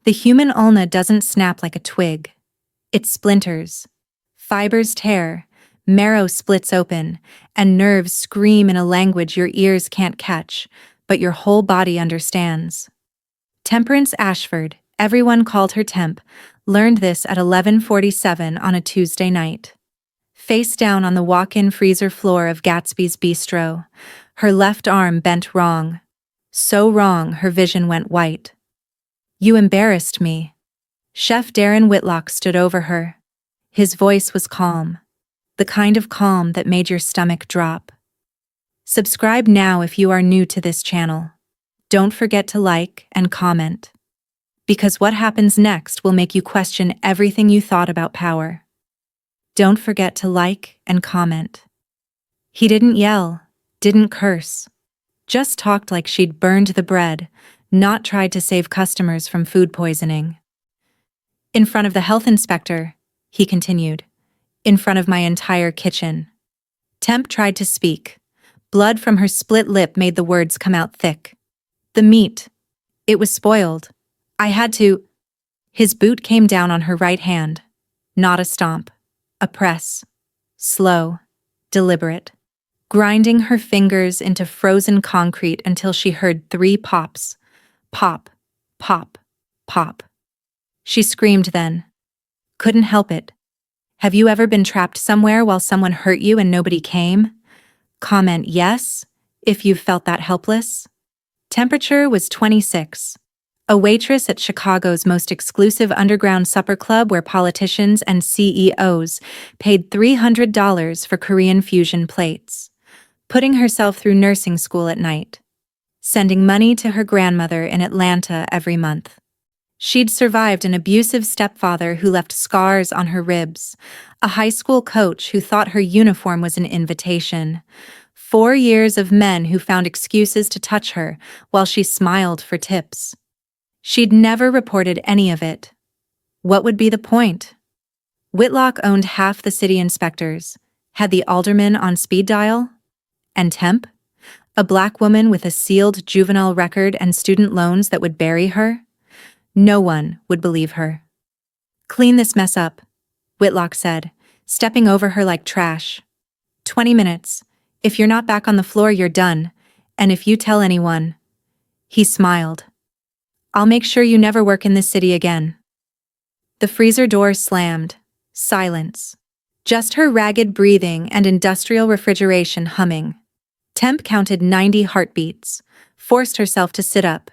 The human ulna doesn't snap like a twig. It splinters. Fibers tear, marrow splits open, and nerves scream in a language your ears can't catch, but your whole body understands. Temperance Ashford, everyone called her Temp, learned this at 11:47 on a Tuesday night. Face down on the walk-in freezer floor of Gatsby's bistro, her left arm bent wrong. So wrong her vision went white. "You embarrassed me." Chef Darren Whitlock stood over her. His voice was calm. The kind of calm that made your stomach drop. Subscribe now if you are new to this channel. Don't forget to like and comment. Because what happens next will make you question everything you thought about power. Don't forget to like and comment. He didn't yell, didn't curse. Just talked like she'd burned the bread, not tried to save customers from food poisoning. "In front of the health inspector," he continued. "In front of my entire kitchen." Temp tried to speak. Blood from her split lip made the words come out thick. "The meat. It was spoiled. I had to—" His boot came down on her right hand. Not a stomp. A press. Slow. Deliberate. Grinding her fingers into frozen concrete until she heard 3 pops. Pop. Pop. Pop. She screamed then. Couldn't help it. Have you ever been trapped somewhere while someone hurt you and nobody came? Comment yes, if you've felt that helpless. Temperature was 26. A waitress at Chicago's most exclusive underground supper club where politicians and CEOs paid $300 for Korean fusion plates. Putting herself through nursing school at night. Sending money to her grandmother in Atlanta every month. She'd survived an abusive stepfather who left scars on her ribs, a high school coach who thought her uniform was an invitation, 4 years of men who found excuses to touch her while she smiled for tips. She'd never reported any of it. What would be the point? Whitlock owned half the city inspectors, had the alderman on speed dial, and Temp, a black woman with a sealed juvenile record and student loans that would bury her. No one would believe her. "Clean this mess up," Whitlock said, stepping over her like trash. 20 minutes. If you're not back on the floor, you're done. And if you tell anyone..." He smiled. "I'll make sure you never work in this city again." The freezer door slammed. Silence. Just her ragged breathing and industrial refrigeration humming. Temp counted 90 heartbeats, forced herself to sit up,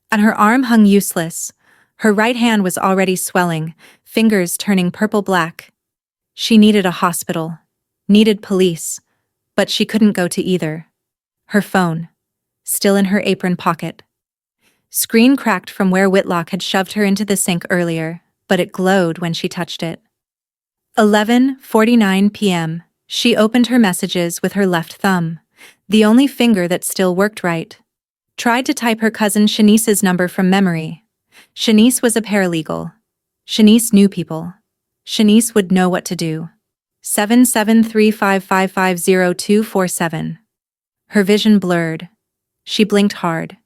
and her arm hung useless. Her right hand was already swelling, fingers turning purple-black. She needed a hospital, needed police, but she couldn't go to either. Her phone, still in her apron pocket. Screen cracked from where Whitlock had shoved her into the sink earlier, but it glowed when she touched it. 11:49 p.m. She opened her messages with her left thumb, the only finger that still worked right. Tried to type her cousin Shanice's number from memory. Shanice was a paralegal. Shanice knew people. Shanice would know what to do. 77355500247. Her vision blurred. She blinked hard.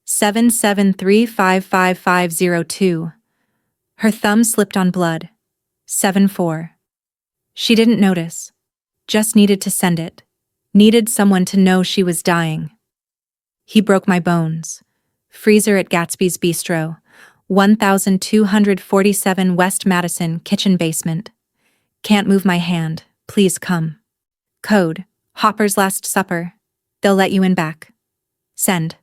773555002. Her thumb slipped on blood. 74. She didn't notice. Just needed to send it. Needed someone to know she was dying. He broke my bones. Freezer at Gatsby's Bistro, 1247 West Madison, kitchen basement. Can't move my hand, please come. Code, Hopper's Last Supper. They'll let you in back. Send.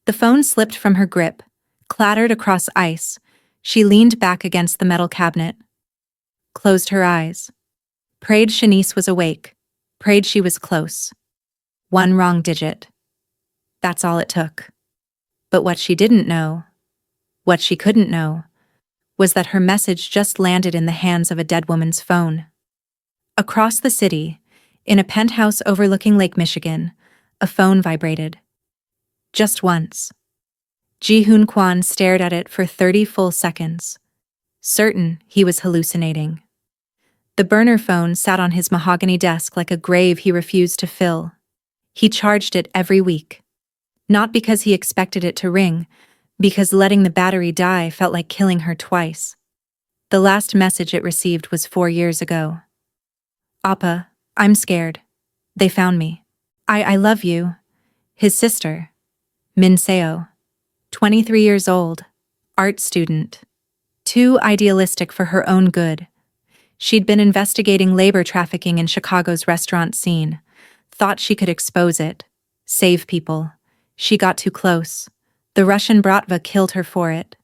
The phone slipped from her grip, clattered across ice. She leaned back against the metal cabinet. Closed her eyes. Prayed Shanice was awake. Prayed she was close. One wrong digit. That's all it took. But what she didn't know, what she couldn't know, was that her message just landed in the hands of a dead woman's phone. Across the city, in a penthouse overlooking Lake Michigan, a phone vibrated. Just once. Ji-Hoon Kwan stared at it for 30 full seconds, certain he was hallucinating. The burner phone sat on his mahogany desk like a grave he refused to fill. He charged it every week. Not because he expected it to ring, because letting the battery die felt like killing her twice. The last message it received was 4 years ago. Appa, I'm scared. They found me. I love you. His sister. Minseo. 23 years old. Art student. Too idealistic for her own good. She'd been investigating labor trafficking in Chicago's restaurant scene. Thought she could expose it. Save people. She got too close. The Russian Bratva killed her for it.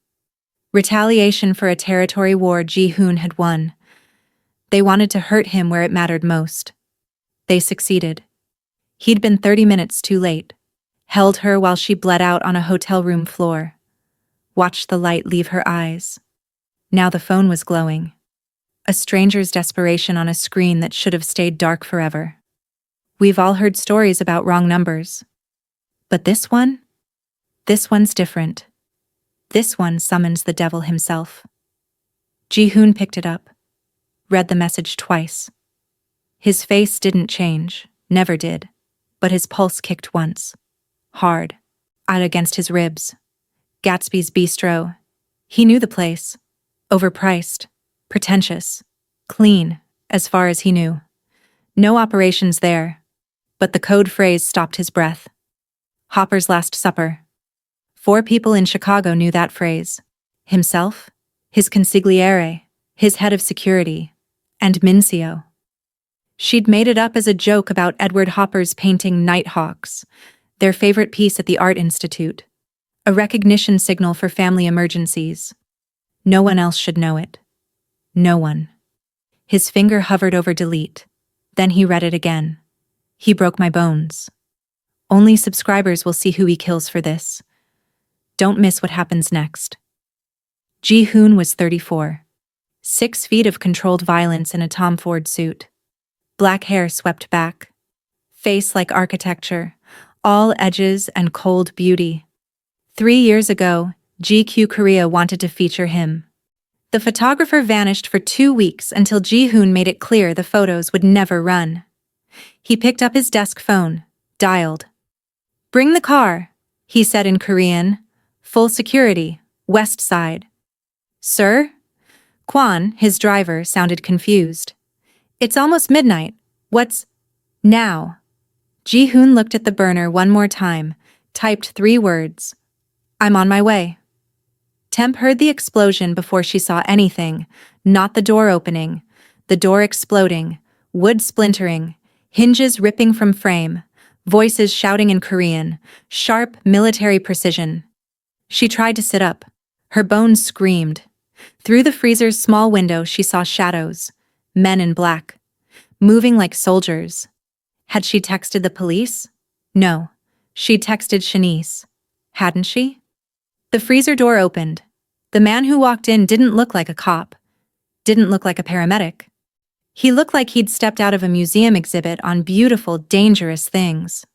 Retaliation for a territory war Ji-hoon had won. They wanted to hurt him where it mattered most. They succeeded. He'd been 30 minutes too late. Held her while she bled out on a hotel room floor. Watched the light leave her eyes. Now the phone was glowing. A stranger's desperation on a screen that should have stayed dark forever. We've all heard stories about wrong numbers. But this one? This one's different. This one summons the devil himself. Ji-hoon picked it up. Read the message twice. His face didn't change, never did, but his pulse kicked once. Hard. Out against his ribs. Gatsby's Bistro. He knew the place. Overpriced. Pretentious. Clean, as far as he knew. No operations there. But the code phrase stopped his breath. Hopper's Last Supper. 4 people in Chicago knew that phrase. Himself, his consigliere, his head of security, and Minseo. She'd made it up as a joke about Edward Hopper's painting Nighthawks, their favorite piece at the Art Institute. A recognition signal for family emergencies. No one else should know it. No one. His finger hovered over delete. Then he read it again. He broke my bones. Only subscribers will see who he kills for this. Don't miss what happens next. Ji-hoon was 34. 6 feet of controlled violence in a Tom Ford suit. Black hair swept back. Face like architecture. All edges and cold beauty. 3 years ago, GQ Korea wanted to feature him. The photographer vanished for 2 weeks until Ji-hoon made it clear the photos would never run. He picked up his desk phone, dialed. "Bring the car," he said in Korean. "Full security, west side." "Sir?" Kwan, his driver, sounded confused. "It's almost midnight. What's now?" Ji-hoon looked at the burner one more time, typed 3 words. "I'm on my way." Temp heard the explosion before she saw anything, not the door opening, the door exploding, wood splintering, hinges ripping from frame, voices shouting in Korean, sharp military precision. She tried to sit up. Her bones screamed. Through the freezer's small window she saw shadows, men in black, moving like soldiers. Had she texted the police? No. She'd texted Shanice. Hadn't she? The freezer door opened. The man who walked in didn't look like a cop. Didn't look like a paramedic. He looked like he'd stepped out of a museum exhibit on beautiful, dangerous things.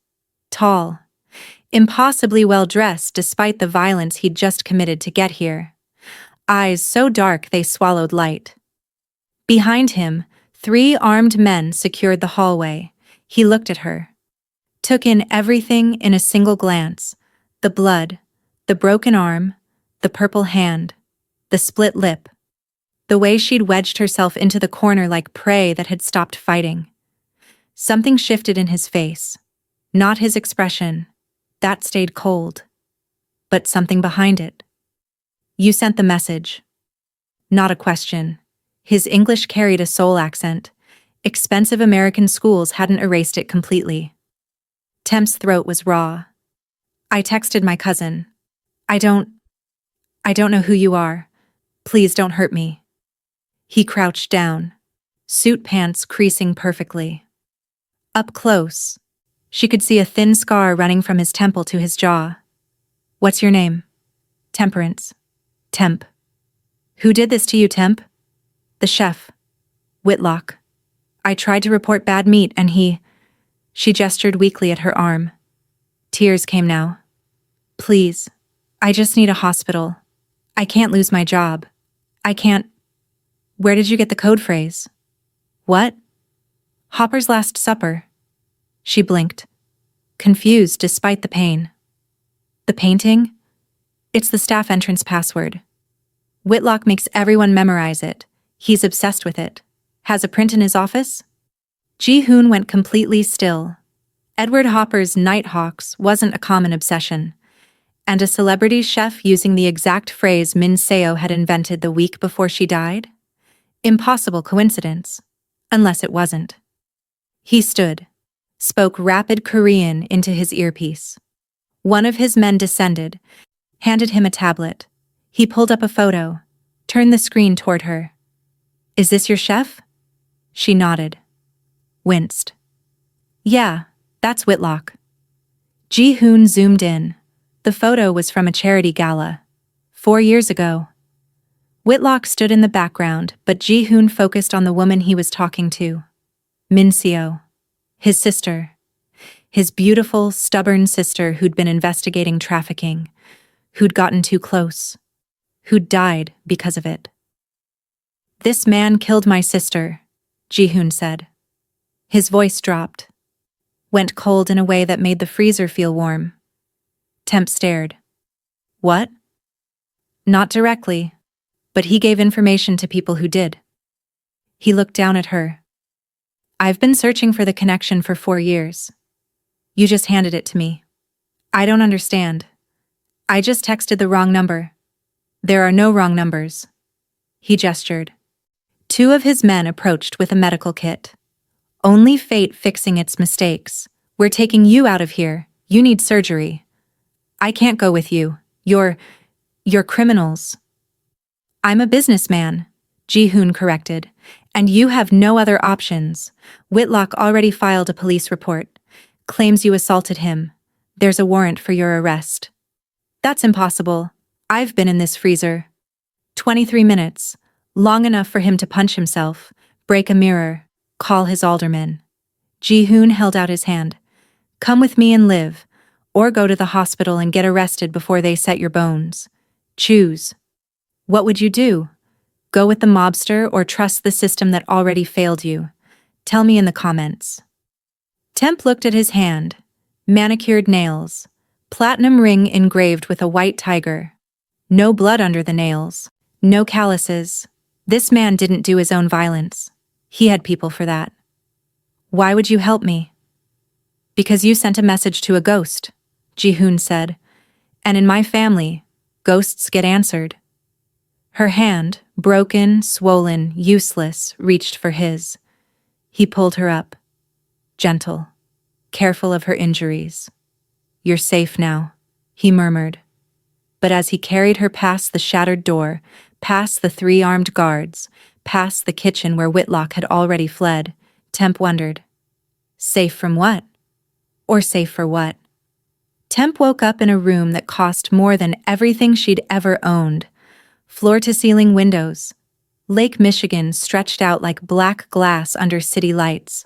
Tall. Impossibly well-dressed despite the violence he'd just committed to get here. Eyes so dark they swallowed light. Behind him, 3 armed men secured the hallway. He looked at her. Took in everything in a single glance. The blood, the broken arm, the purple hand, the split lip. The way she'd wedged herself into the corner like prey that had stopped fighting. Something shifted in his face. Not his expression. That stayed cold. But something behind it. "You sent the message." Not a question. His English carried a soul accent. Expensive American schools hadn't erased it completely. Temp's throat was raw. "I texted my cousin. I don't know who you are. Please don't hurt me." He crouched down. Suit pants creasing perfectly. Up close, she could see a thin scar running from his temple to his jaw. "What's your name?" "Temperance." "Temp." "Who did this to you, Temp?" "The chef. Whitlock. I tried to report bad meat and he—" She gestured weakly at her arm. Tears came now. "Please. I just need a hospital. I can't lose my job. I can't—" "Where did you get the code phrase?" "What?" "Hopper's Last Supper." She blinked. Confused despite the pain. "The painting?" It's the staff entrance password. Whitlock makes everyone memorize it. He's obsessed with it. Has a print in his office? Ji-hoon went completely still. Edward Hopper's Nighthawks wasn't a common obsession. And a celebrity chef using the exact phrase Min Seo had invented the week before she died? Impossible coincidence. Unless it wasn't. He stood, spoke rapid Korean into his earpiece. One of his men descended, handed him a tablet. He pulled up a photo, turned the screen toward her. "Is this your chef?" She nodded. Winced. "Yeah, that's Whitlock." Ji-hoon zoomed in. The photo was from a charity gala. 4 years ago. Whitlock stood in the background, but Ji-hoon focused on the woman he was talking to. Min Seo. His sister. His beautiful, stubborn sister who'd been investigating trafficking, who'd gotten too close, who'd died because of it. "This man killed my sister," Ji-hoon said. His voice dropped, went cold in a way that made the freezer feel warm. Temp stared. "What?" "Not directly, but he gave information to people who did." He looked down at her. "I've been searching for the connection for 4 years. You just handed it to me. I don't understand. I just texted the wrong number. There are no wrong numbers." He gestured. 2 of his men approached with a medical kit. "Only fate fixing its mistakes. We're taking you out of here. You need surgery." "I can't go with you. You're criminals." "I'm a businessman," Ji-hoon corrected. "And you have no other options. Whitlock already filed a police report. Claims you assaulted him. There's a warrant for your arrest." "That's impossible. I've been in this freezer." 23 minutes. Long enough for him to punch himself, break a mirror, call his alderman. Ji-hoon held out his hand. "Come with me and live, or go to the hospital and get arrested before they set your bones. Choose. What would you do? Go with the mobster or trust the system that already failed you? Tell me in the comments." Temp looked at his hand. Manicured nails. Platinum ring engraved with a white tiger. No blood under the nails. No calluses. This man didn't do his own violence. He had people for that. "Why would you help me?" "Because you sent a message to a ghost," Ji-hoon said. "And in my family, ghosts get answered." Her hand, broken, swollen, useless, reached for his. He pulled her up. Gentle. Careful of her injuries. "You're safe now," he murmured. But as he carried her past the shattered door, past the 3 armed guards, past the kitchen where Whitlock had already fled, Temp wondered. Safe from what? Or safe for what? Temp woke up in a room that cost more than everything she'd ever owned. Floor-to-ceiling windows. Lake Michigan stretched out like black glass under city lights.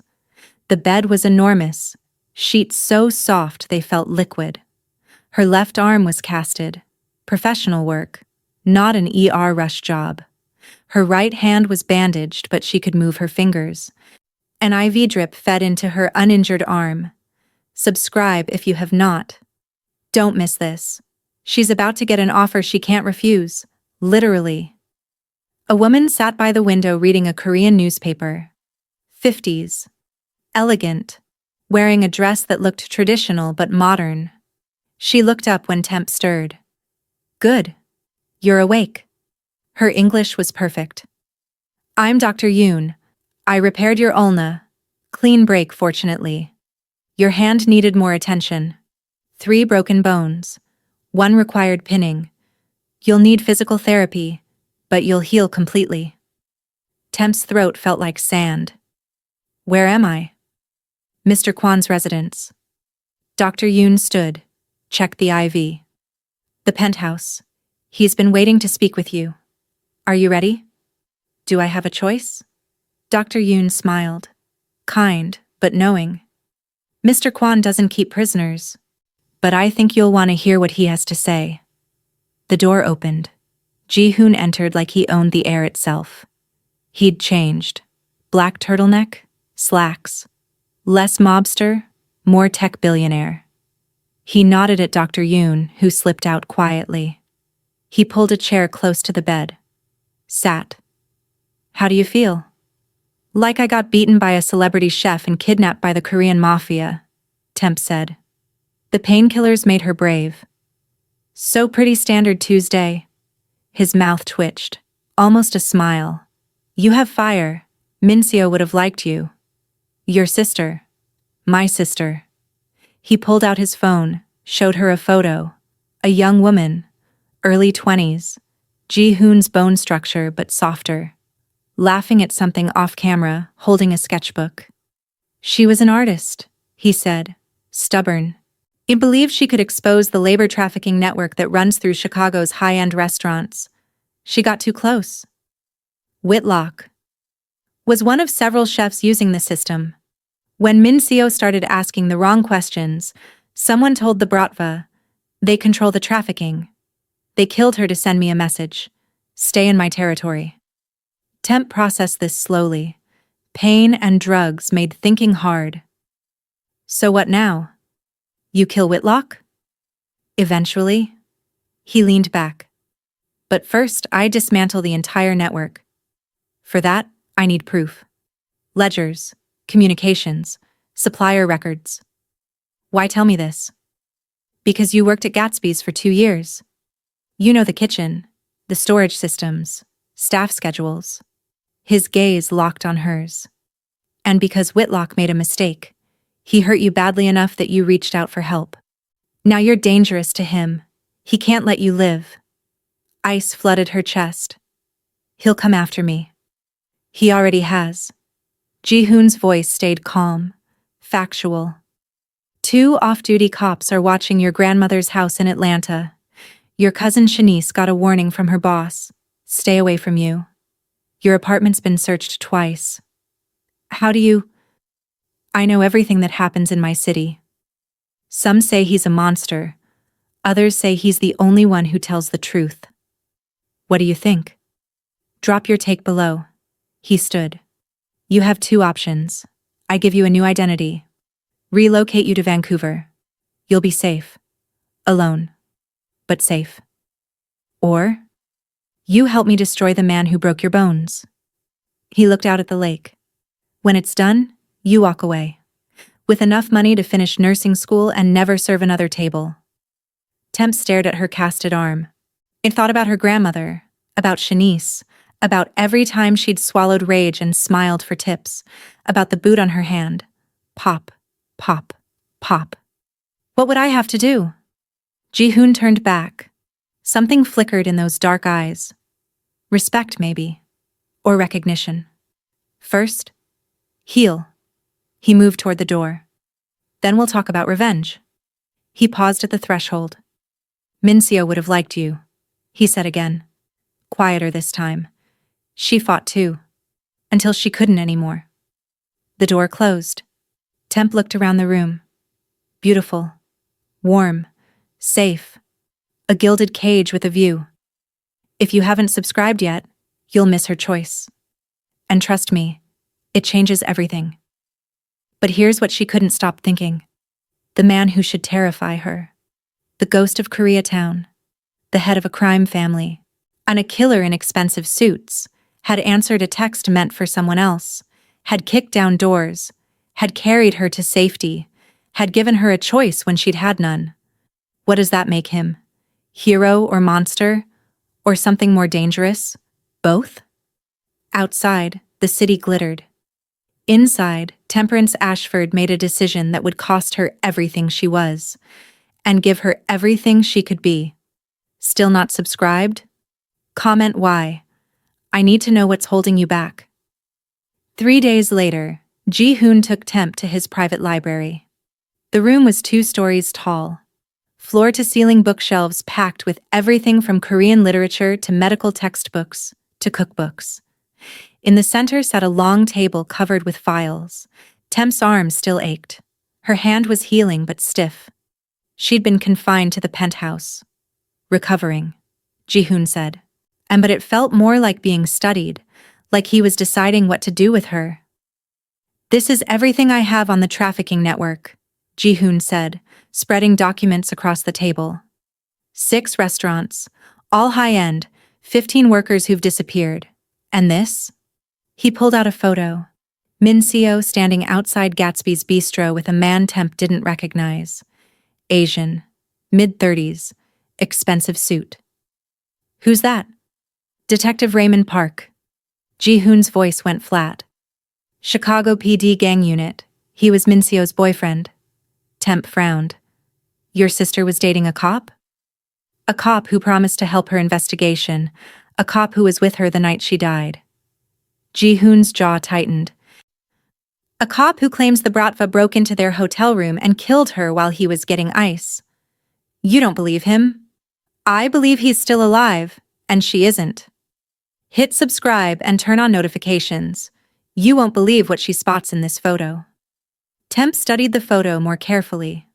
The bed was enormous, sheets so soft they felt liquid. Her left arm was casted. Professional work, not an ER rush job. Her right hand was bandaged, but she could move her fingers. An IV drip fed into her uninjured arm. Subscribe if you have not. Don't miss this. She's about to get an offer she can't refuse. Literally. A woman sat by the window reading a Korean newspaper. 50s. Elegant. Wearing a dress that looked traditional but modern. She looked up when Temp stirred. Good. You're awake. Her English was perfect. I'm Dr. Yoon. I repaired your ulna. Clean break, fortunately. Your hand needed more attention. 3 broken bones. 1 required pinning. You'll need physical therapy, but you'll heal completely. Temp's throat felt like sand. Where am I? Mr. Kwan's residence. Dr. Yoon stood, checked the IV. The penthouse. He's been waiting to speak with you. Are you ready? Do I have a choice? Dr. Yoon smiled. Kind, but knowing. Mr. Kwan doesn't keep prisoners, but I think you'll want to hear what he has to say. The door opened. Ji-hoon entered like he owned the air itself. He'd changed. Black turtleneck, slacks. Less mobster, more tech billionaire. He nodded at Dr. Yoon, who slipped out quietly. He pulled a chair close to the bed. Sat. How do you feel? Like I got beaten by a celebrity chef and kidnapped by the Korean Mafia, Temp said. The painkillers made her brave. So pretty standard Tuesday. His mouth twitched. Almost a smile. You have fire. Mincio would have liked you. Your sister. My sister. He pulled out his phone, showed her a photo. A young woman. Early 20s. Ji-hoon's bone structure but softer. Laughing at something off-camera, holding a sketchbook. She was an artist, he said, stubborn. He believed she could expose the labor trafficking network that runs through Chicago's high-end restaurants. She got too close. Whitlock was one of several chefs using the system. When Mincio started asking the wrong questions, someone told the Bratva, they control the trafficking. They killed her to send me a message. Stay in my territory. Temp processed this slowly. Pain and drugs made thinking hard. So what now? You kill Whitlock? Eventually. He leaned back. But first, I dismantle the entire network. For that, I need proof. Ledgers, communications, supplier records. Why tell me this? Because you worked at Gatsby's for 2 years. You know the kitchen, the storage systems, staff schedules. His gaze locked on hers. And because Whitlock made a mistake, he hurt you badly enough that you reached out for help. Now you're dangerous to him. He can't let you live. Ice flooded her chest. He'll come after me. He already has. Ji-hoon's voice stayed calm, factual. 2 off-duty cops are watching your grandmother's house in Atlanta. Your cousin Shanice got a warning from her boss. Stay away from you. Your apartment's been searched twice. How do you... I know everything that happens in my city. Some say he's a monster. Others say he's the only one who tells the truth. What do you think? Drop your take below. He stood. You have 2 options. I give you a new identity. Relocate you to Vancouver. You'll be safe. Alone. But safe. Or... you help me destroy the man who broke your bones. He looked out at the lake. When it's done, you walk away. With enough money to finish nursing school and never serve another table. Temp stared at her casted arm. It thought about her grandmother, about Shanice, about every time she'd swallowed rage and smiled for tips, about the boot on her hand. Pop, pop, pop. What would I have to do? Ji-hoon turned back. Something flickered in those dark eyes. Respect, maybe. Or recognition. First, heal. He moved toward the door. Then we'll talk about revenge. He paused at the threshold. Mincio would have liked you, he said again. Quieter this time. She fought too. Until she couldn't anymore. The door closed. Temp looked around the room. Beautiful. Warm. Safe. A gilded cage with a view. If you haven't subscribed yet, you'll miss her choice. And trust me, it changes everything. But here's what she couldn't stop thinking. The man who should terrify her. The ghost of Koreatown. The head of a crime family. And a killer in expensive suits. Had answered a text meant for someone else. Had kicked down doors. Had carried her to safety. Had given her a choice when she'd had none. What does that make him? Hero or monster? Or something more dangerous? Both? Outside, the city glittered. Inside, Temperance Ashford made a decision that would cost her everything she was, and give her everything she could be. Still not subscribed? Comment why. I need to know what's holding you back. 3 days later, Ji-hoon took Temp to his private library. The room was 2 stories tall. Floor-to-ceiling bookshelves packed with everything from Korean literature to medical textbooks to cookbooks. In the center sat a long table covered with files. Temp's arm still ached. Her hand was healing but stiff. She'd been confined to the penthouse. Recovering, Ji-hoon said. But it felt more like being studied, like he was deciding what to do with her. This is everything I have on the trafficking network, Ji-hoon said, spreading documents across the table. 6 restaurants, All high-end, 15 workers who've disappeared. And this? He pulled out a photo. Mincio standing outside Gatsby's bistro with a man Temp didn't recognize. Asian. Mid-30s. Expensive suit. Who's that? Detective Raymond Park. Ji-hoon's voice went flat. Chicago PD gang unit. He was Mincio's boyfriend. Temp frowned. Your sister was dating a cop? A cop who promised to help her investigation. A cop who was with her the night she died. Ji-hoon's jaw tightened. A cop who claims the Bratva broke into their hotel room and killed her while he was getting ice. You don't believe him? I believe he's still alive, and she isn't. Hit subscribe and turn on notifications. You won't believe what she spots in this photo. Temp studied the photo more carefully.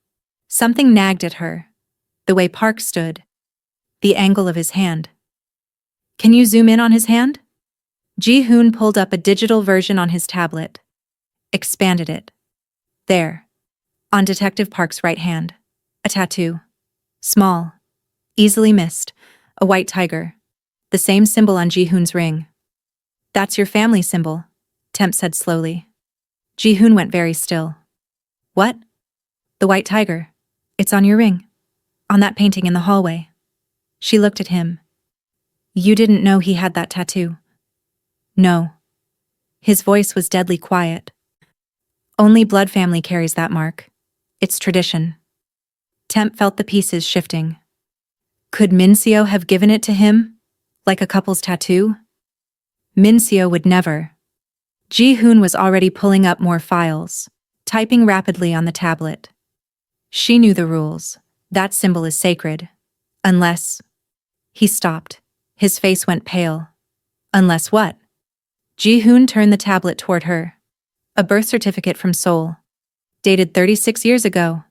Something nagged at her. The way Park stood. The angle of his hand. Can you zoom in on his hand? Ji-hoon pulled up a digital version on his tablet. Expanded it. There. On Detective Park's right hand. A tattoo. Small. Easily missed. A white tiger. The same symbol on Ji-hoon's ring. That's your family symbol, Temp said slowly. Ji-hoon went very still. What? The white tiger. It's on your ring. On that painting in the hallway. She looked at him. You didn't know he had that tattoo? No. His voice was deadly quiet. Only blood family carries that mark. It's tradition. Temp felt the pieces shifting. Could Mincio have given it to him? Like a couple's tattoo? Mincio would never. Ji-hoon was already pulling up more files, typing rapidly on the tablet. She knew the rules. That symbol is sacred. Unless... He stopped. His face went pale. Unless what? Ji-hoon turned the tablet toward her. A birth certificate from Seoul. Dated 36 years ago.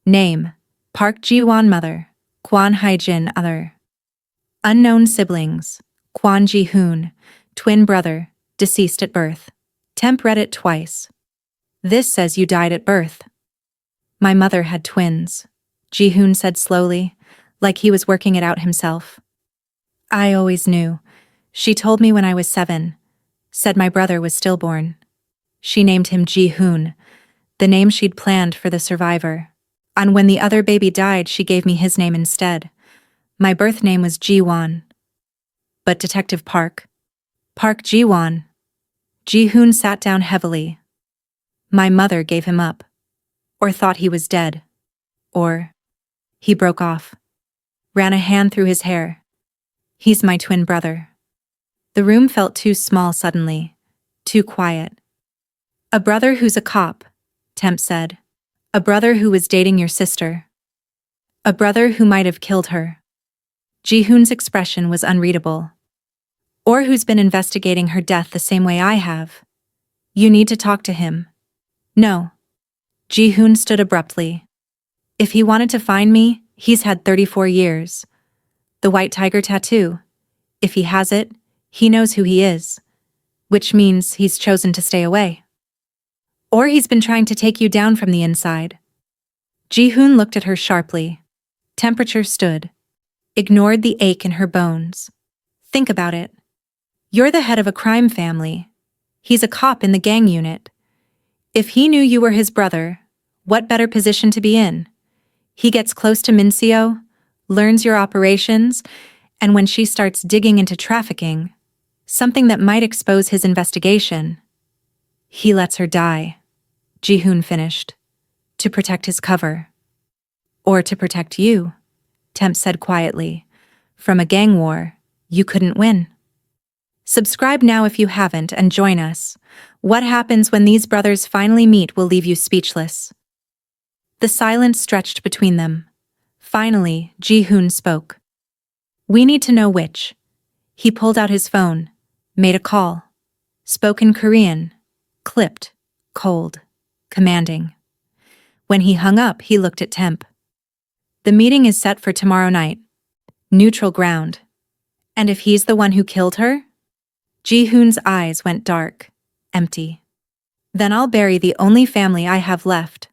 Name: Park Ji-won mother, Kwon Hae-jin other. Unknown siblings: Kwon Ji-hoon, twin brother, deceased at birth. Temp read it twice. This says you died at birth. My mother had twins, Ji-hoon said slowly, like he was working it out himself. I always knew. She told me when I was 7. Said my brother was stillborn. She named him Ji-hoon, the name she'd planned for the survivor. And when the other baby died, she gave me his name instead. My birth name was Ji-won. But Detective Park. Park Ji-won. Ji-hoon sat down heavily. My mother gave him up. Or thought he was dead. Or... He broke off. Ran a hand through his hair. He's my twin brother. The room felt too small suddenly. Too quiet. A brother who's a cop, Temp said. A brother who was dating your sister. A brother who might have killed her. Ji-hoon's expression was unreadable. Or who's been investigating her death the same way I have. You need to talk to him. No. Ji-hoon stood abruptly. If he wanted to find me, he's had 34 years. The white tiger tattoo. If he has it, he knows who he is. Which means he's chosen to stay away. Or he's been trying to take you down from the inside. Ji-hoon looked at her sharply. Temperature stood. Ignored the ache in her bones. Think about it. You're the head of a crime family. He's a cop in the gang unit. If he knew you were his brother, what better position to be in? He gets close to Mincio, learns your operations, and when she starts digging into trafficking, something that might expose his investigation, he lets her die. Ji-hoon finished. To protect his cover. Or to protect you, Temp said quietly. From a gang war, you couldn't win. Subscribe now if you haven't and join us. What happens when these brothers finally meet will leave you speechless. The silence stretched between them. Finally, Ji-hoon spoke. We need to know which. He pulled out his phone, made a call. Spoke in Korean. Clipped. Cold. Commanding. When he hung up, he looked at Temp. The meeting is set for tomorrow night. Neutral ground. And if he's the one who killed her? Ji-hoon's eyes went dark, empty. Then I'll bury the only family I have left.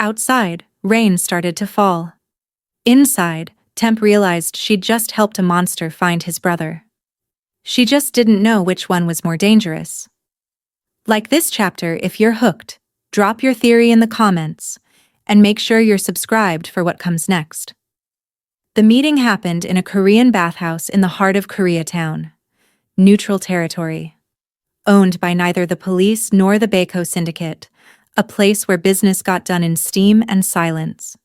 Outside, rain started to fall. Inside, Temp realized she'd just helped a monster find his brother. She just didn't know which one was more dangerous. Like this chapter, if you're hooked, drop your theory in the comments, and make sure you're subscribed for what comes next. The meeting happened in a Korean bathhouse in the heart of Koreatown, neutral territory. Owned by neither the police nor the Baeko Syndicate, a place where business got done in steam and silence.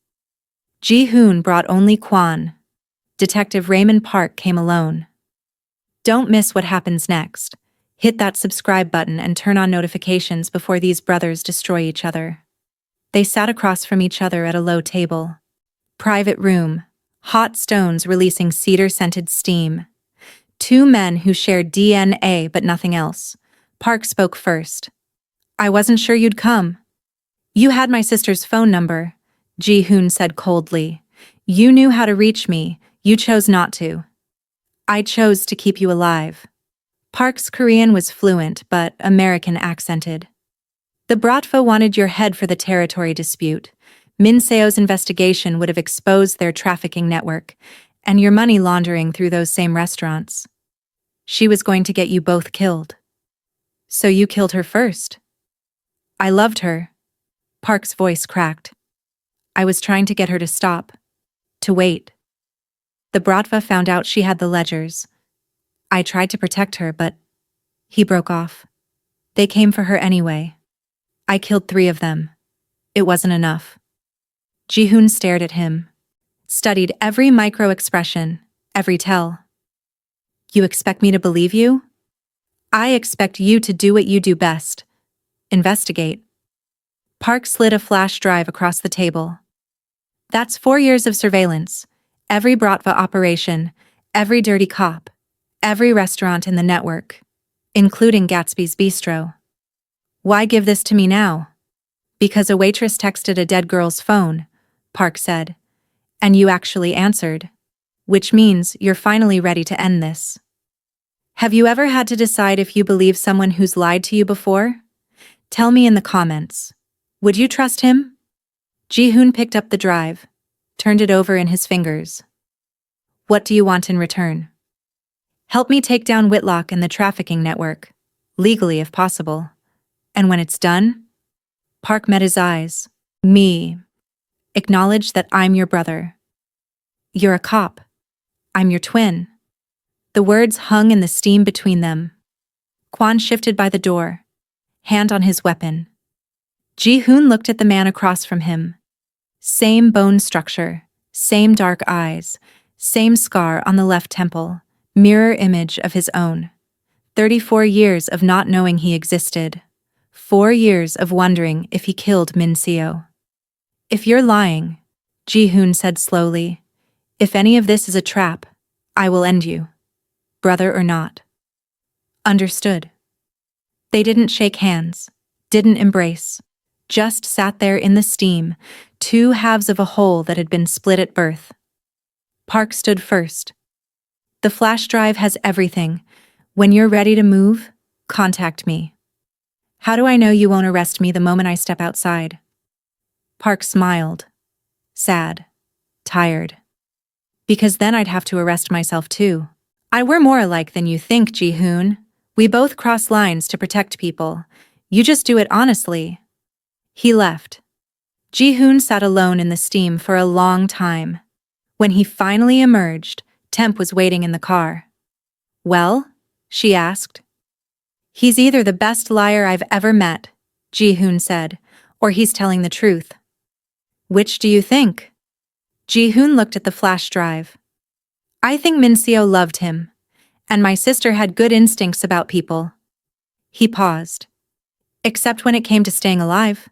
Ji-hoon brought only Kwon. Detective Raymond Park came alone. Don't miss what happens next. Hit that subscribe button and turn on notifications before these brothers destroy each other. They sat across from each other at a low table. Private room. Hot stones releasing cedar-scented steam. Two men who shared DNA but nothing else. Park spoke first. I wasn't sure you'd come. You had my sister's phone number, Ji-hoon said coldly. You knew how to reach me, you chose not to. I chose to keep you alive. Park's Korean was fluent but American accented. The Bratva wanted your head for the territory dispute. Min Seo's investigation would have exposed their trafficking network, and your money laundering through those same restaurants. She was going to get you both killed. So you killed her first. I loved her. Park's voice cracked. I was trying to get her to stop. To wait. The Bratva found out she had the ledgers. I tried to protect her, but he broke off. They came for her anyway. I killed 3 of them. It wasn't enough. Ji-hoon stared at him. Studied every micro-expression, every tell. You expect me to believe you? I expect you to do what you do best. Investigate. Park slid a flash drive across the table. That's 4 years of surveillance. Every Bratva operation, every dirty cop, every restaurant in the network, including Gatsby's Bistro. Why give this to me now? Because a waitress texted a dead girl's phone, Park said. And you actually answered. Which means you're finally ready to end this. Have you ever had to decide if you believe someone who's lied to you before? Tell me in the comments. Would you trust him? Ji-hoon picked up the drive, turned it over in his fingers. What do you want in return? Help me take down Whitlock and the trafficking network, legally if possible. And when it's done? Park met his eyes. Me. Acknowledge that I'm your brother. You're a cop. I'm your twin. The words hung in the steam between them. Kwon shifted by the door, hand on his weapon. Ji-hoon looked at the man across from him. Same bone structure, same dark eyes, same scar on the left temple, mirror image of his own. 34 years of not knowing he existed. 4 years of wondering if he killed Min Seo. If you're lying, Ji-hoon said slowly, if any of this is a trap, I will end you. Brother or not. Understood. They didn't shake hands, didn't embrace, just sat there in the steam, 2 halves of a whole that had been split at birth. Park stood first. The flash drive has everything. When you're ready to move, contact me. How do I know you won't arrest me the moment I step outside? Park smiled. Sad. Tired. Because then I'd have to arrest myself too. We're more alike than you think, Ji-hoon. We both cross lines to protect people. You just do it honestly. He left. Ji-hoon sat alone in the steam for a long time. When he finally emerged, Temp was waiting in the car. Well? She asked. He's either the best liar I've ever met, Ji-hoon said, or he's telling the truth. Which do you think? Ji-hoon looked at the flash drive. I think Min Seo loved him, and my sister had good instincts about people. He paused. Except when it came to staying alive.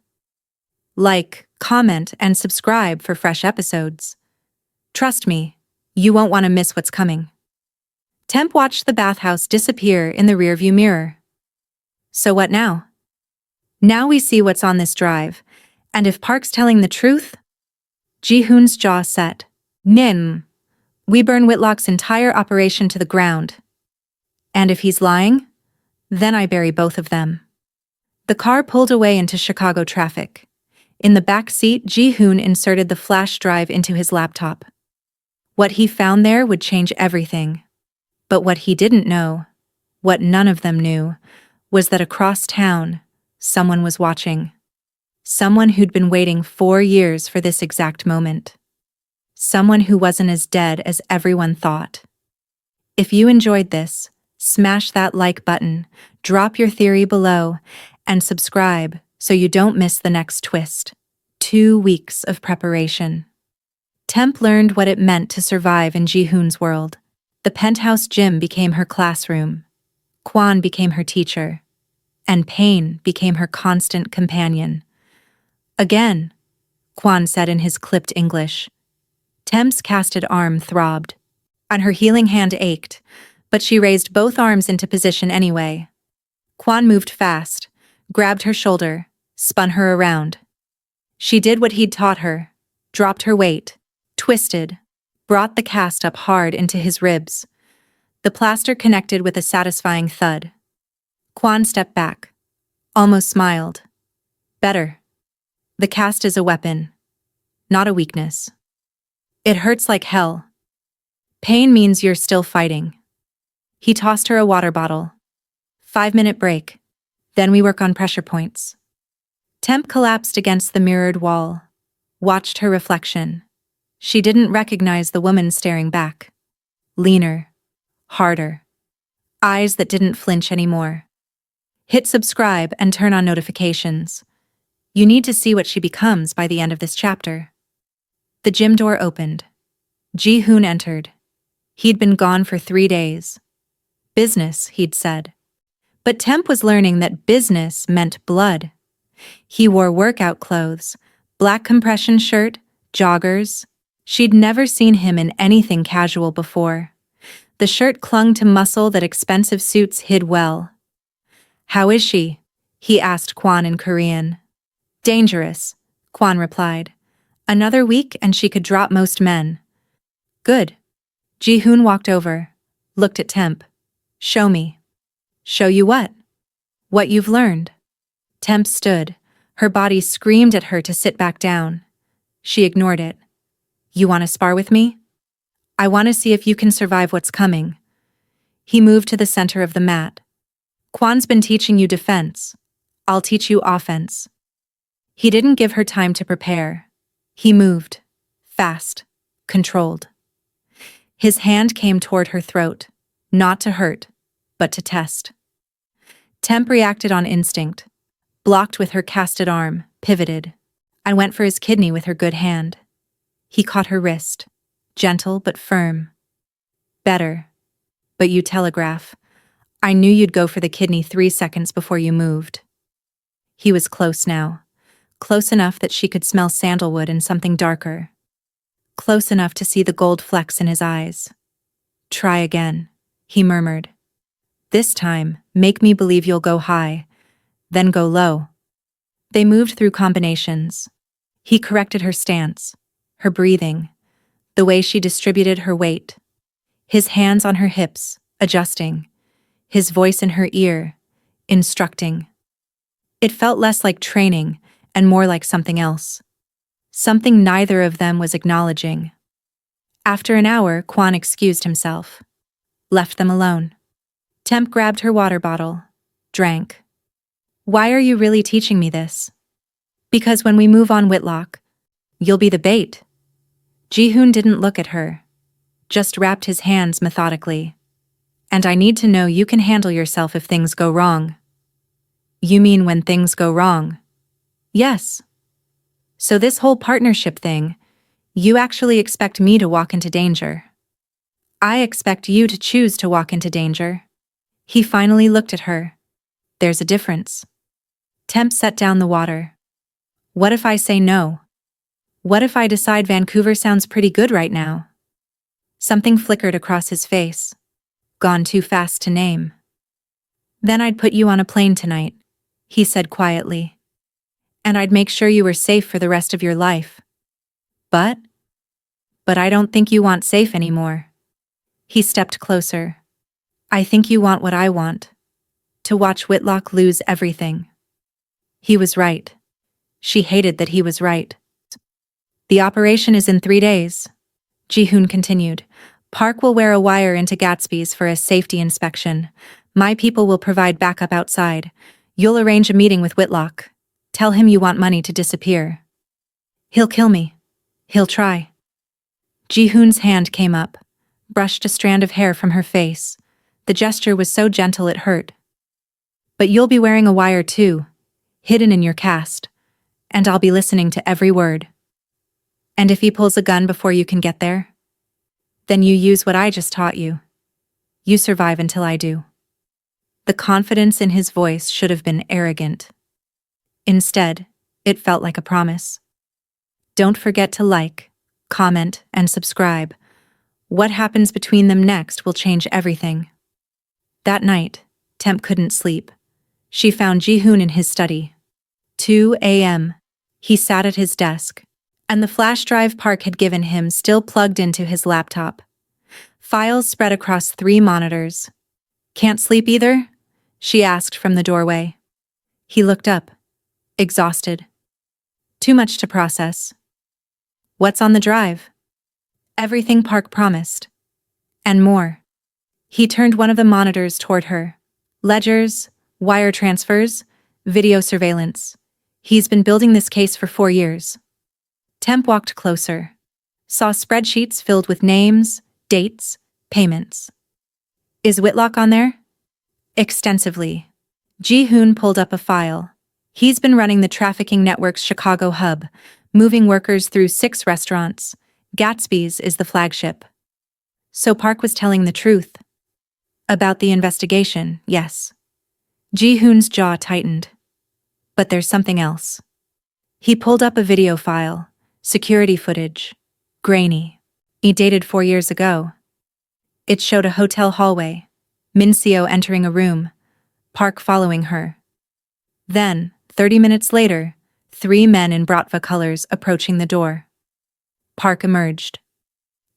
Like, comment, and subscribe for fresh episodes. Trust me, you won't want to miss what's coming. Temp watched the bathhouse disappear in the rearview mirror. So what now? Now we see what's on this drive, and if Park's telling the truth? Ji-hoon's jaw set. Nim. We burn Whitlock's entire operation to the ground. And if he's lying? Then I bury both of them. The car pulled away into Chicago traffic. In the back seat, Ji-hoon inserted the flash drive into his laptop. What he found there would change everything. But what he didn't know, what none of them knew, was that across town, someone was watching. Someone who'd been waiting 4 years for this exact moment. Someone who wasn't as dead as everyone thought. If you enjoyed this, smash that like button, drop your theory below, and subscribe so you don't miss the next twist. 2 weeks of preparation. Temp learned what it meant to survive in Ji-hoon's world. The penthouse gym became her classroom. Kwon became her teacher. And pain became her constant companion. Again, Kwon said in his clipped English. Temp's casted arm throbbed, and her healing hand ached, but she raised both arms into position anyway. Kwon moved fast, grabbed her shoulder, spun her around. She did what he'd taught her, dropped her weight, twisted, brought the cast up hard into his ribs. The plaster connected with a satisfying thud. Kwon stepped back, almost smiled. Better. The cast is a weapon, not a weakness. It hurts like hell. Pain means you're still fighting. He tossed her a water bottle. 5-minute break. Then we work on pressure points. Temp collapsed against the mirrored wall, watched her reflection. She didn't recognize the woman staring back. Leaner, harder. Eyes that didn't flinch anymore. Hit subscribe and turn on notifications. You need to see what she becomes by the end of this chapter. The gym door opened. Ji-hoon entered. He'd been gone for 3 days. Business, he'd said. But Temp was learning that business meant blood. He wore workout clothes, black compression shirt, joggers. She'd never seen him in anything casual before. The shirt clung to muscle that expensive suits hid well. How is she? He asked Kwon in Korean. Dangerous, Kwon replied. Another week and she could drop most men. Good. Ji-hoon walked over, looked at Temp. Show me. Show you what? What you've learned. Temp stood. Her body screamed at her to sit back down. She ignored it. You want to spar with me? I want to see if you can survive what's coming. He moved to the center of the mat. Kwon's been teaching you defense. I'll teach you offense. He didn't give her time to prepare. He moved. Fast. Controlled. His hand came toward her throat, not to hurt, but to test. Temp reacted on instinct, blocked with her casted arm, pivoted, and went for his kidney with her good hand. He caught her wrist, gentle but firm. Better. But you telegraph. I knew you'd go for the kidney 3 seconds before you moved. He was close now, close enough that she could smell sandalwood and something darker. Close enough to see the gold flecks in his eyes. Try again, he murmured. This time, make me believe you'll go high, then go low. They moved through combinations. He corrected her stance, her breathing, the way she distributed her weight. His hands on her hips, adjusting. His voice in her ear, instructing. It felt less like training and more like something else. Something neither of them was acknowledging. After an hour, Kwon excused himself. Left them alone. Temp grabbed her water bottle. Drank. Why are you really teaching me this? Because when we move on Whitlock, you'll be the bait. Ji-hoon didn't look at her. Just wrapped his hands methodically. And I need to know you can handle yourself if things go wrong. You mean when things go wrong? Yes. So this whole partnership thing, you actually expect me to walk into danger. I expect you to choose to walk into danger. He finally looked at her. There's a difference. Temp set down the water. What if I say no? What if I decide Vancouver sounds pretty good right now? Something flickered across his face. Gone too fast to name. Then I'd put you on a plane tonight, he said quietly. And I'd make sure you were safe for the rest of your life. But I don't think you want safe anymore. He stepped closer. I think you want what I want. To watch Whitlock lose everything. He was right. She hated that he was right. The operation is in 3 days. Ji-hoon continued. Park will wear a wire into Gatsby's for a safety inspection. My people will provide backup outside. You'll arrange a meeting with Whitlock. Tell him you want money to disappear. He'll kill me. He'll try. Ji-hoon's hand came up, brushed a strand of hair from her face. The gesture was so gentle it hurt. But you'll be wearing a wire too, hidden in your cast, and I'll be listening to every word. And if he pulls a gun before you can get there, then you use what I just taught you. You survive until I do. The confidence in his voice should have been arrogant. Instead, it felt like a promise. Don't forget to like, comment, and subscribe. What happens between them next will change everything. That night, Temp couldn't sleep. She found Ji-hoon in his study. 2 a.m. He sat at his desk, and the flash drive Park had given him still plugged into his laptop. Files spread across 3 monitors. Can't sleep either? She asked from the doorway. He looked up, exhausted. Too much to process. What's on the drive? Everything Park promised. And more. He turned one of the monitors toward her. Ledgers, wire transfers, video surveillance. He's been building this case for 4 years. Temp walked closer. Saw spreadsheets filled with names, dates, payments. Is Whitlock on there? Extensively. Ji-hoon pulled up a file. He's been running the trafficking network's Chicago hub, moving workers through 6 restaurants. Gatsby's is the flagship. So Park was telling the truth. About the investigation, yes. Ji-hoon's jaw tightened. But there's something else. He pulled up a video file, security footage, grainy. It dated 4 years ago. It showed a hotel hallway, Min-seo entering a room, Park following her. Then, 30 minutes later, 3 men in Bratva colors approaching the door. Park emerged.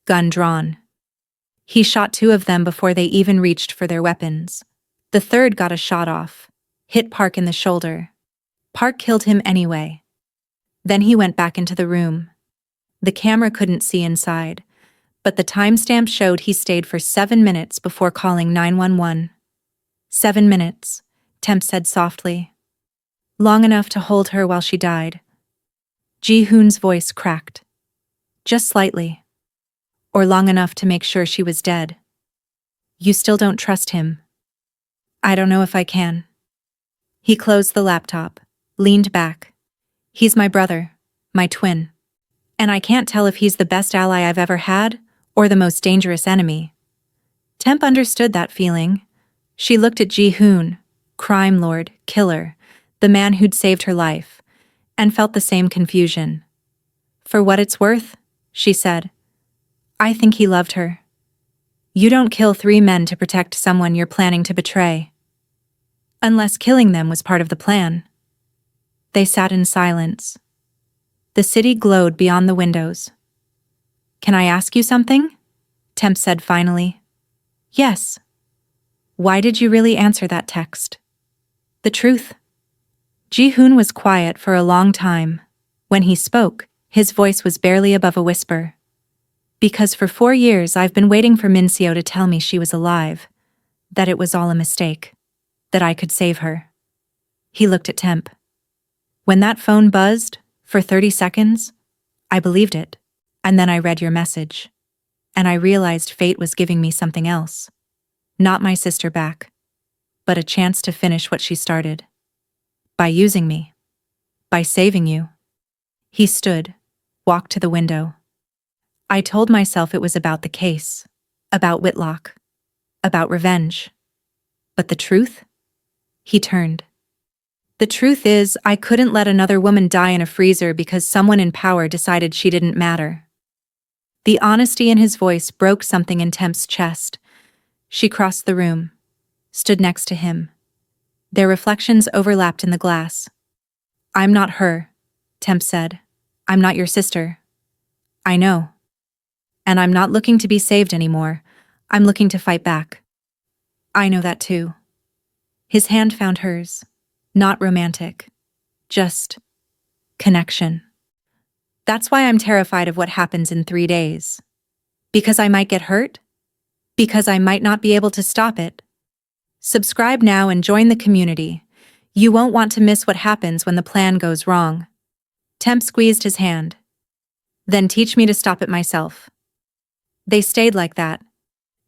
Gun drawn. He shot 2 of them before they even reached for their weapons. The third got a shot off, hit Park in the shoulder. Park killed him anyway. Then he went back into the room. The camera couldn't see inside, but the timestamp showed he stayed for 7 minutes before calling 911. 7 minutes, Temp said softly. Long enough to hold her while she died. Ji-hoon's voice cracked. Just slightly. Or long enough to make sure she was dead. You still don't trust him. I don't know if I can. He closed the laptop, leaned back. He's my brother, my twin. And I can't tell if he's the best ally I've ever had, or the most dangerous enemy. Temp understood that feeling. She looked at Ji-hoon, crime lord, killer, the man who'd saved her life, and felt the same confusion. For what it's worth, she said, I think he loved her. You don't kill 3 men to protect someone you're planning to betray. Unless killing them was part of the plan. They sat in silence. The city glowed beyond the windows. Can I ask you something? Temp said finally. Yes. Why did you really answer that text? The truth. Ji-hoon was quiet for a long time. When he spoke, his voice was barely above a whisper. Because for 4 years I've been waiting for Min-seo to tell me she was alive, that it was all a mistake, that I could save her. He looked at Temp. When that phone buzzed, for 30 seconds, I believed it, and then I read your message, and I realized fate was giving me something else. Not my sister back, but a chance to finish what she started. By using me. By saving you. He stood, walked to the window. I told myself it was about the case, about Whitlock, about revenge. But the truth? He turned. The truth is, I couldn't let another woman die in a freezer because someone in power decided she didn't matter. The honesty in his voice broke something in Temp's chest. She crossed the room, stood next to him. Their reflections overlapped in the glass. I'm not her, Temp said. I'm not your sister. I know. And I'm not looking to be saved anymore. I'm looking to fight back. I know that too. His hand found hers. Not romantic. Just connection. That's why I'm terrified of what happens in 3 days. Because I might get hurt? Because I might not be able to stop it? Subscribe now and join the community. You won't want to miss what happens when the plan goes wrong. Temp squeezed his hand. Then teach me to stop it myself. They stayed like that.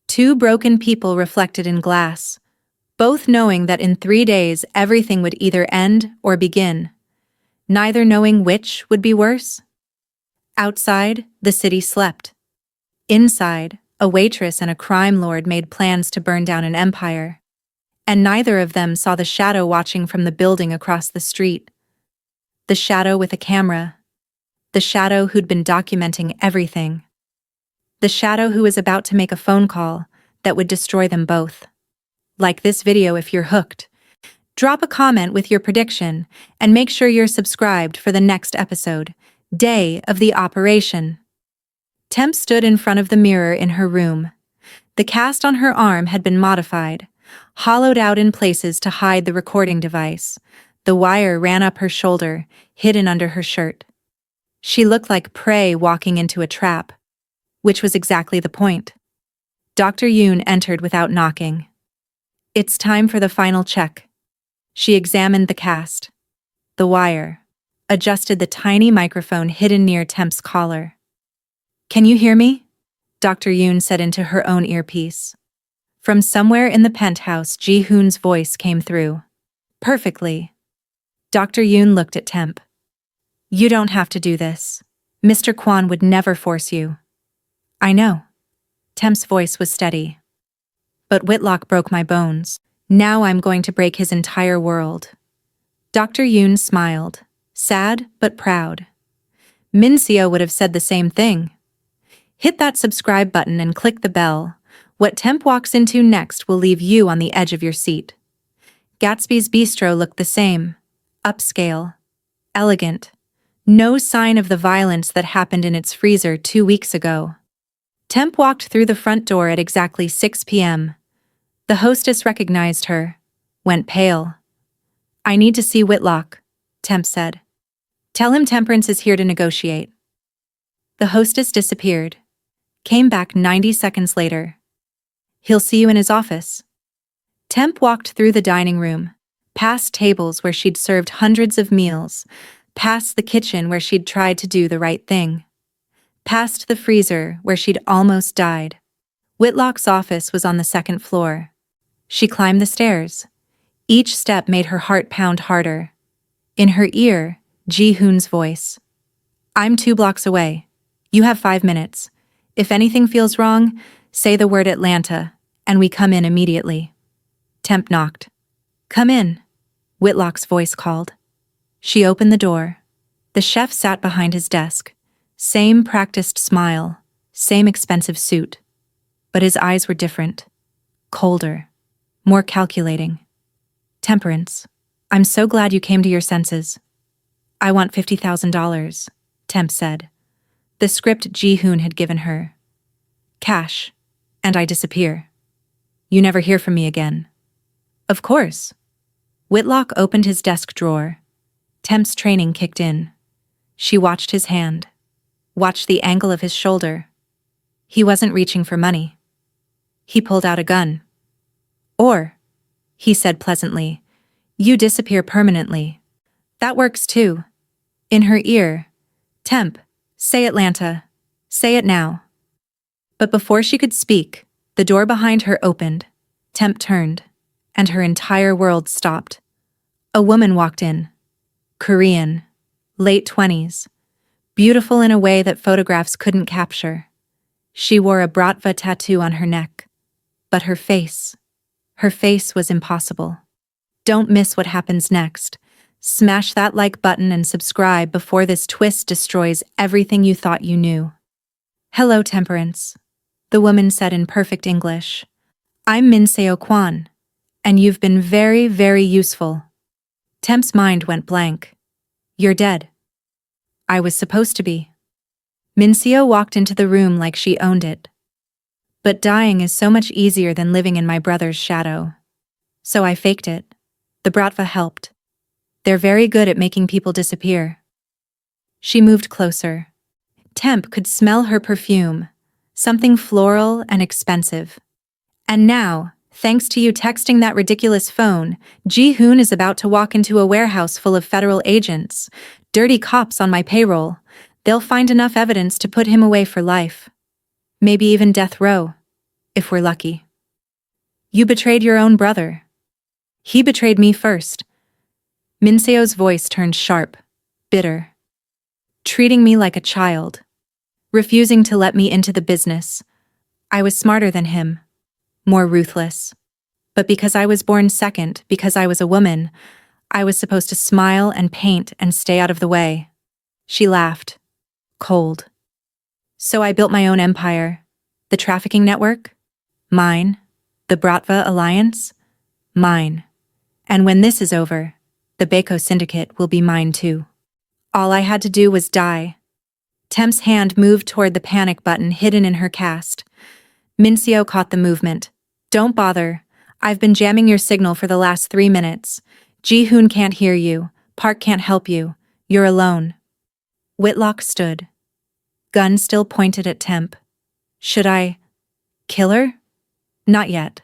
Two broken people reflected in glass, both knowing that in 3 days everything would either end or begin, neither knowing which would be worse. Outside, the city slept. Inside, a waitress and a crime lord made plans to burn down an empire. And neither of them saw the shadow watching from the building across the street. The shadow with a camera. The shadow who'd been documenting everything. The shadow who was about to make a phone call that would destroy them both. Like this video if you're hooked. Drop a comment with your prediction and make sure you're subscribed for the next episode, Day of the Operation. Temp stood in front of the mirror in her room. The cast on her arm had been modified, hollowed out in places to hide the recording device. The wire ran up her shoulder, hidden under her shirt. She looked like prey walking into a trap, which was exactly the point. Dr. Yoon entered without knocking. It's time for the final check. She examined the cast, the wire, adjusted the tiny microphone hidden near Temp's collar. Can you hear me? Dr. Yoon said into her own earpiece. From somewhere in the penthouse, Ji-hoon's voice came through. Perfectly. Dr. Yoon looked at Temp. You don't have to do this. Mr. Kwon would never force you. I know. Temp's voice was steady. But Whitlock broke my bones. Now I'm going to break his entire world. Dr. Yoon smiled, sad but proud. Min Seo would have said the same thing. Hit that subscribe button and click the bell. What Temp walks into next will leave you on the edge of your seat. Gatsby's bistro looked the same. Upscale. Elegant. No sign of the violence that happened in its freezer 2 weeks ago. Temp walked through the front door at exactly 6 p.m. The hostess recognized her, went pale. I need to see Whitlock, Temp said. Tell him Temperance is here to negotiate. The hostess disappeared. Came back 90 seconds later. He'll see you in his office. Temp walked through the dining room, past tables where she'd served hundreds of meals, past the kitchen where she'd tried to do the right thing, past the freezer where she'd almost died. Whitlock's office was on the 2nd floor. She climbed the stairs. Each step made her heart pound harder. In her ear, Ji-hoon's voice. I'm 2 blocks away. You have 5 minutes. If anything feels wrong, say the word Atlanta, and we come in immediately. Temp knocked. Come in, Whitlock's voice called. She opened the door. The chef sat behind his desk. Same practiced smile, same expensive suit. But his eyes were different. Colder. More calculating. Temperance, I'm so glad you came to your senses. I want $50,000, Temp said. The script Ji-hoon had given her. Cash. And I disappear. You never hear from me again. Of course. Whitlock opened his desk drawer. Temp's training kicked in. She watched his hand. Watched the angle of his shoulder. He wasn't reaching for money. He pulled out a gun. Or, he said pleasantly, you disappear permanently. That works too. In her ear, Temp, say Atlanta. Say it now. But before she could speak, the door behind her opened. Temp turned, and her entire world stopped. A woman walked in. Korean, late 20s, beautiful in a way that photographs couldn't capture. She wore a bratva tattoo on her neck. But her face was impossible. Don't miss what happens next. Smash that like button and subscribe before this twist destroys everything you thought you knew. Hello, Temperance, the woman said in perfect English. I'm Min Seo Kwon, and you've been very, very useful. Temp's mind went blank. You're dead. I was supposed to be. Min Seo walked into the room like she owned it. But dying is so much easier than living in my brother's shadow. So I faked it. The bratva helped. They're very good at making people disappear. She moved closer. Temp could smell her perfume, something floral and expensive. And now, thanks to you texting that ridiculous phone, Ji-hoon is about to walk into a warehouse full of federal agents, dirty cops on my payroll. They'll find enough evidence to put him away for life. Maybe even death row, if we're lucky. You betrayed your own brother. He betrayed me first. Minseo's voice turned sharp, bitter. Treating me like a child. Refusing to let me into the business. I was smarter than him. More ruthless. But because I was born second, because I was a woman, I was supposed to smile and paint and stay out of the way. She laughed. Cold. So I built my own empire. The trafficking network? Mine. The Bratva Alliance? Mine. And when this is over, the Baco Syndicate will be mine too. All I had to do was die. Temp's hand moved toward the panic button hidden in her cast. Minseo caught the movement. Don't bother. I've been jamming your signal for the last 3 minutes. Ji-hoon can't hear you. Park can't help you. You're alone. Whitlock stood. Gun still pointed at Temp. Should I kill her? Not yet.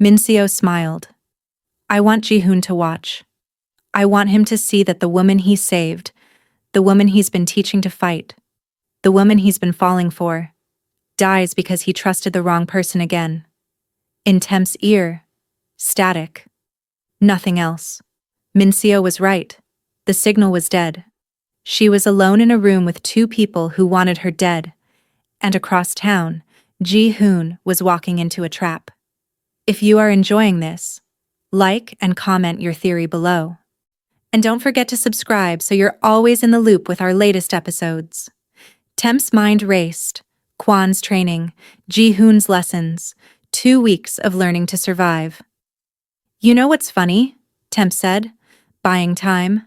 Minseo smiled. I want Ji-hoon to watch. I want him to see that the woman he saved, the woman he's been teaching to fight, the woman he's been falling for, dies because he trusted the wrong person again. In Temp's ear, static. Nothing else. Minseo was right. The signal was dead. She was alone in a room with 2 people who wanted her dead. And across town, Ji-hoon was walking into a trap. If you are enjoying this, like and comment your theory below. And don't forget to subscribe so you're always in the loop with our latest episodes. Temp's mind raced. Kwan's training, Ji-hoon's lessons, 2 weeks of learning to survive. You know what's funny? Temp said, buying time.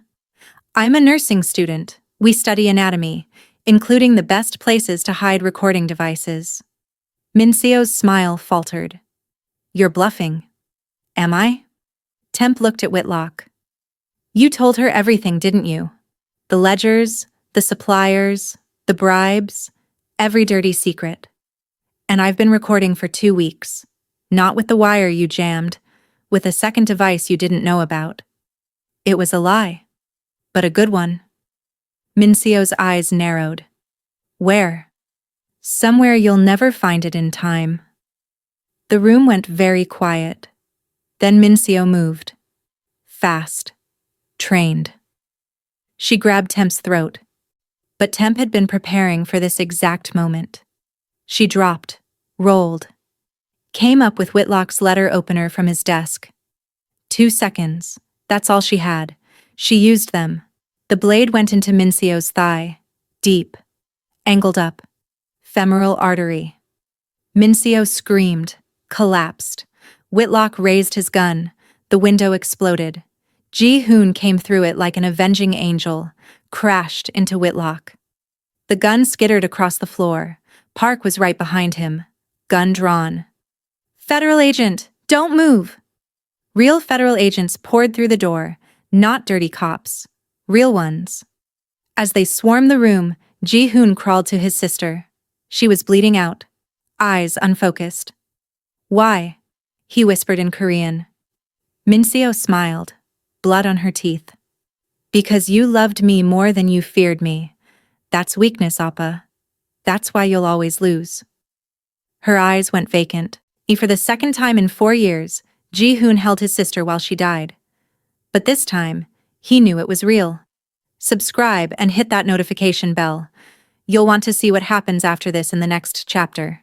I'm a nursing student. We study anatomy, including the best places to hide recording devices. Minseo's smile faltered. You're bluffing. Am I? Temp looked at Whitlock. You told her everything, didn't you? The ledgers, the suppliers, the bribes, every dirty secret. And I've been recording for 2 weeks. Not with the wire you jammed, with a second device you didn't know about. It was a lie. But a good one. Minseo's eyes narrowed. Where? Somewhere you'll never find it in time. The room went very quiet. Then Minseo moved. Fast. Trained. She grabbed Temp's throat. But Temp had been preparing for this exact moment. She dropped, rolled, came up with Whitlock's letter opener from his desk. 2 seconds. That's all she had. She used them. The blade went into Minseo's thigh. Deep. Angled up. Femoral artery. Minseo screamed. Collapsed. Whitlock raised his gun. The window exploded. Ji-hoon came through it like an avenging angel. Crashed into Whitlock. The gun skittered across the floor. Park was right behind him. Gun drawn. Federal agent! Don't move! Real federal agents poured through the door. Not dirty cops. Real ones. As they swarmed the room, Ji-hoon crawled to his sister. She was bleeding out. Eyes unfocused. Why? He whispered in Korean. Minseo smiled. Blood on her teeth. Because you loved me more than you feared me. That's weakness, Appa. That's why you'll always lose. Her eyes went vacant. For the second time in 4 years, Ji-hoon held his sister while she died. But this time, he knew it was real. Subscribe and hit that notification bell. You'll want to see what happens after this in the next chapter.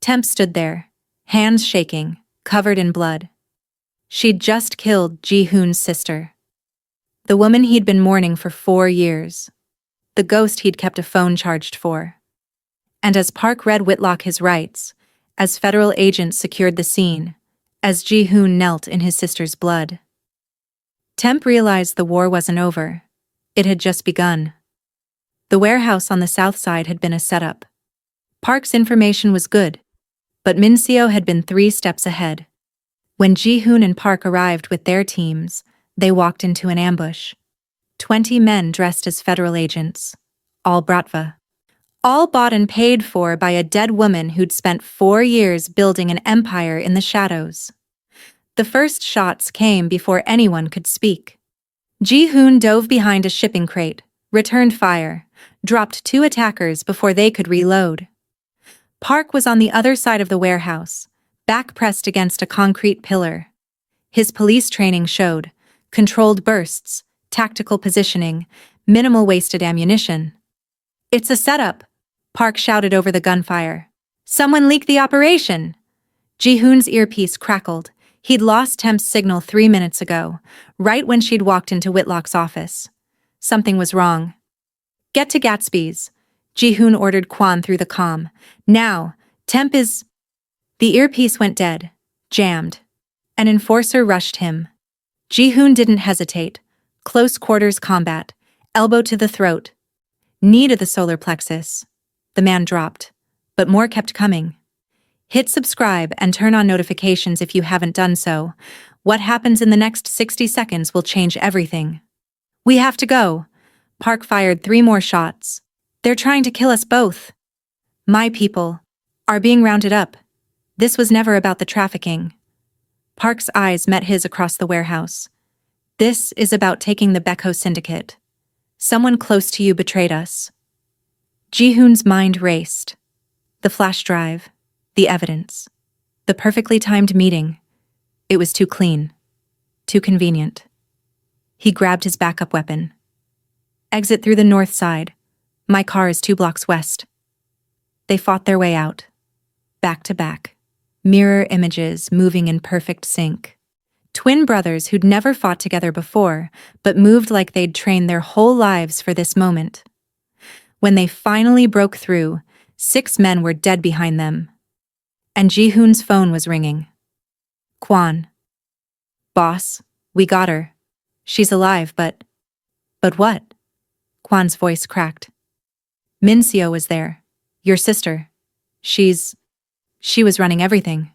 Temp stood there, hands shaking, covered in blood. She'd just killed Ji-hoon's sister. The woman he'd been mourning for 4 years. The ghost he'd kept a phone charged for. And as Park read Whitlock his rights, as federal agents secured the scene, as Ji-hoon knelt in his sister's blood, Temp realized the war wasn't over. It had just begun. The warehouse on the south side had been a setup. Park's information was good, but Minseo had been 3 steps ahead. When Ji-hoon and Park arrived with their teams, they walked into an ambush. 20 men dressed as federal agents. All Bratva. All bought and paid for by a dead woman who'd spent 4 years building an empire in the shadows. The first shots came before anyone could speak. Ji-hoon dove behind a shipping crate, returned fire, dropped 2 attackers before they could reload. Park was on the other side of the warehouse, back pressed against a concrete pillar. His police training showed controlled bursts, tactical positioning, minimal wasted ammunition. "It's a setup," Park shouted over the gunfire. "Someone leaked the operation!" Ji-hoon's earpiece crackled. He'd lost Temp's signal 3 minutes ago, right when she'd walked into Whitlock's office. Something was wrong. "Get to Gatsby's," Ji-hoon ordered Kwon through the comm. "Now, Temp is—" The earpiece went dead, jammed. An enforcer rushed him. Ji-hoon didn't hesitate. Close quarters combat, elbow to the throat. Knee to the solar plexus. The man dropped, but more kept coming. Hit subscribe and turn on notifications if you haven't done so. What happens in the next 60 seconds will change everything. "We have to go." Park fired 3 more shots. "They're trying to kill us both. My people are being rounded up." This was never about the trafficking. Park's eyes met his across the warehouse. "This is about taking the Beko syndicate. Someone close to you betrayed us." Ji-hoon's mind raced. The flash drive, the evidence, the perfectly timed meeting. It was too clean, too convenient. He grabbed his backup weapon. "Exit through the north side. My car is 2 blocks west." They fought their way out, back to back, mirror images moving in perfect sync. Twin brothers who'd never fought together before, but moved like they'd trained their whole lives for this moment. When they finally broke through, 6 men were dead behind them. And Ji-hoon's phone was ringing. "Kwon." "Boss, we got her. She's alive, but..." "But what?" Kwon's voice cracked. "Min-seo was there. Your sister. She was running everything.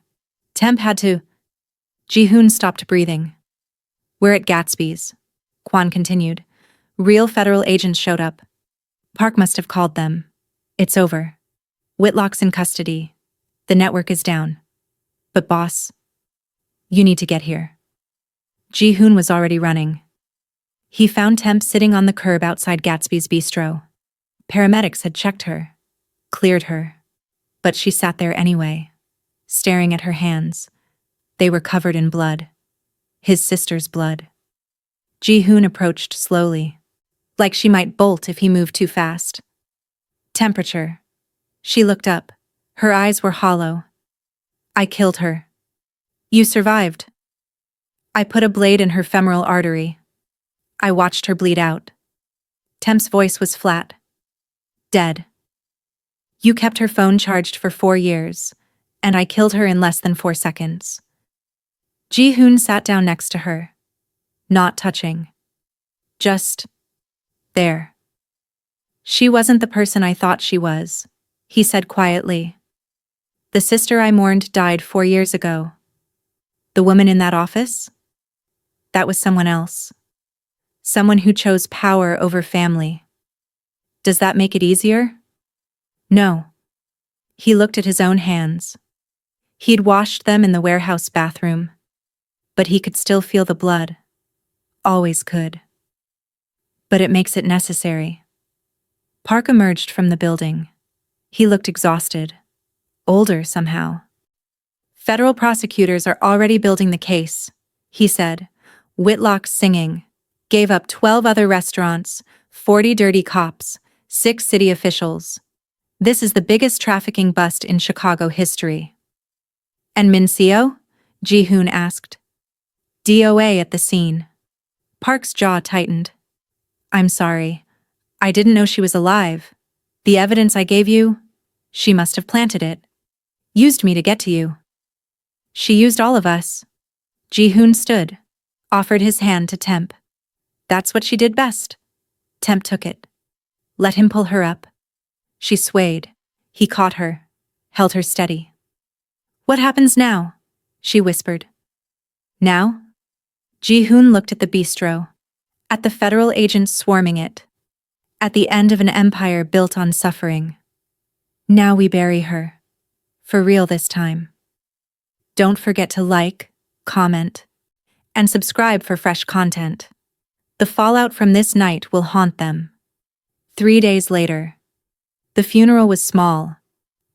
Temp had to..." Ji-hoon stopped breathing. "We're at Gatsby's," Kwon continued. "Real federal agents showed up. Park must have called them. It's over. Whitlock's in custody. The network is down. But boss, you need to get here." Ji-hoon was already running. He found Temp sitting on the curb outside Gatsby's bistro. Paramedics had checked her, cleared her. But she sat there anyway, staring at her hands. They were covered in blood. His sister's blood. Ji-hoon approached slowly, like she might bolt if he moved too fast. "Temperature." She looked up. Her eyes were hollow. "I killed her." "You survived." "I put a blade in her femoral artery. I watched her bleed out." Temp's voice was flat. "Dead." "You kept her phone charged for 4 years, and I killed her in less than 4 seconds." Ji-hoon sat down next to her, not touching. Just there. "She wasn't the person I thought she was," he said quietly. "The sister I mourned died 4 years ago. The woman in that office? That was someone else. Someone who chose power over family. Does that make it easier? No." He looked at his own hands. He'd washed them in the warehouse bathroom. But he could still feel the blood. Always could. But it makes it necessary. Park emerged from the building. He looked exhausted. Older somehow. "Federal prosecutors are already building the case," he said. "Whitlock singing. Gave up 12 other restaurants, 40 dirty cops, 6 city officials. This is the biggest trafficking bust in Chicago history." "And Min-seo?" Ji-hoon asked. DOA at the scene. Park's jaw tightened. "I'm sorry. I didn't know she was alive. The evidence I gave you, she must have planted it. Used me to get to you." "She used all of us." Ji-hoon stood, offered his hand to Temp. "That's what she did best." Temp took it. Let him pull her up. She swayed. He caught her, held her steady. "What happens now?" she whispered. "Now?" Ji-hoon looked at the bistro, at the federal agents swarming it, at the end of an empire built on suffering. Now we bury her. For real this time. Don't forget to like, comment, and subscribe for fresh content. The fallout from this night will haunt them. 3 days later. The funeral was small,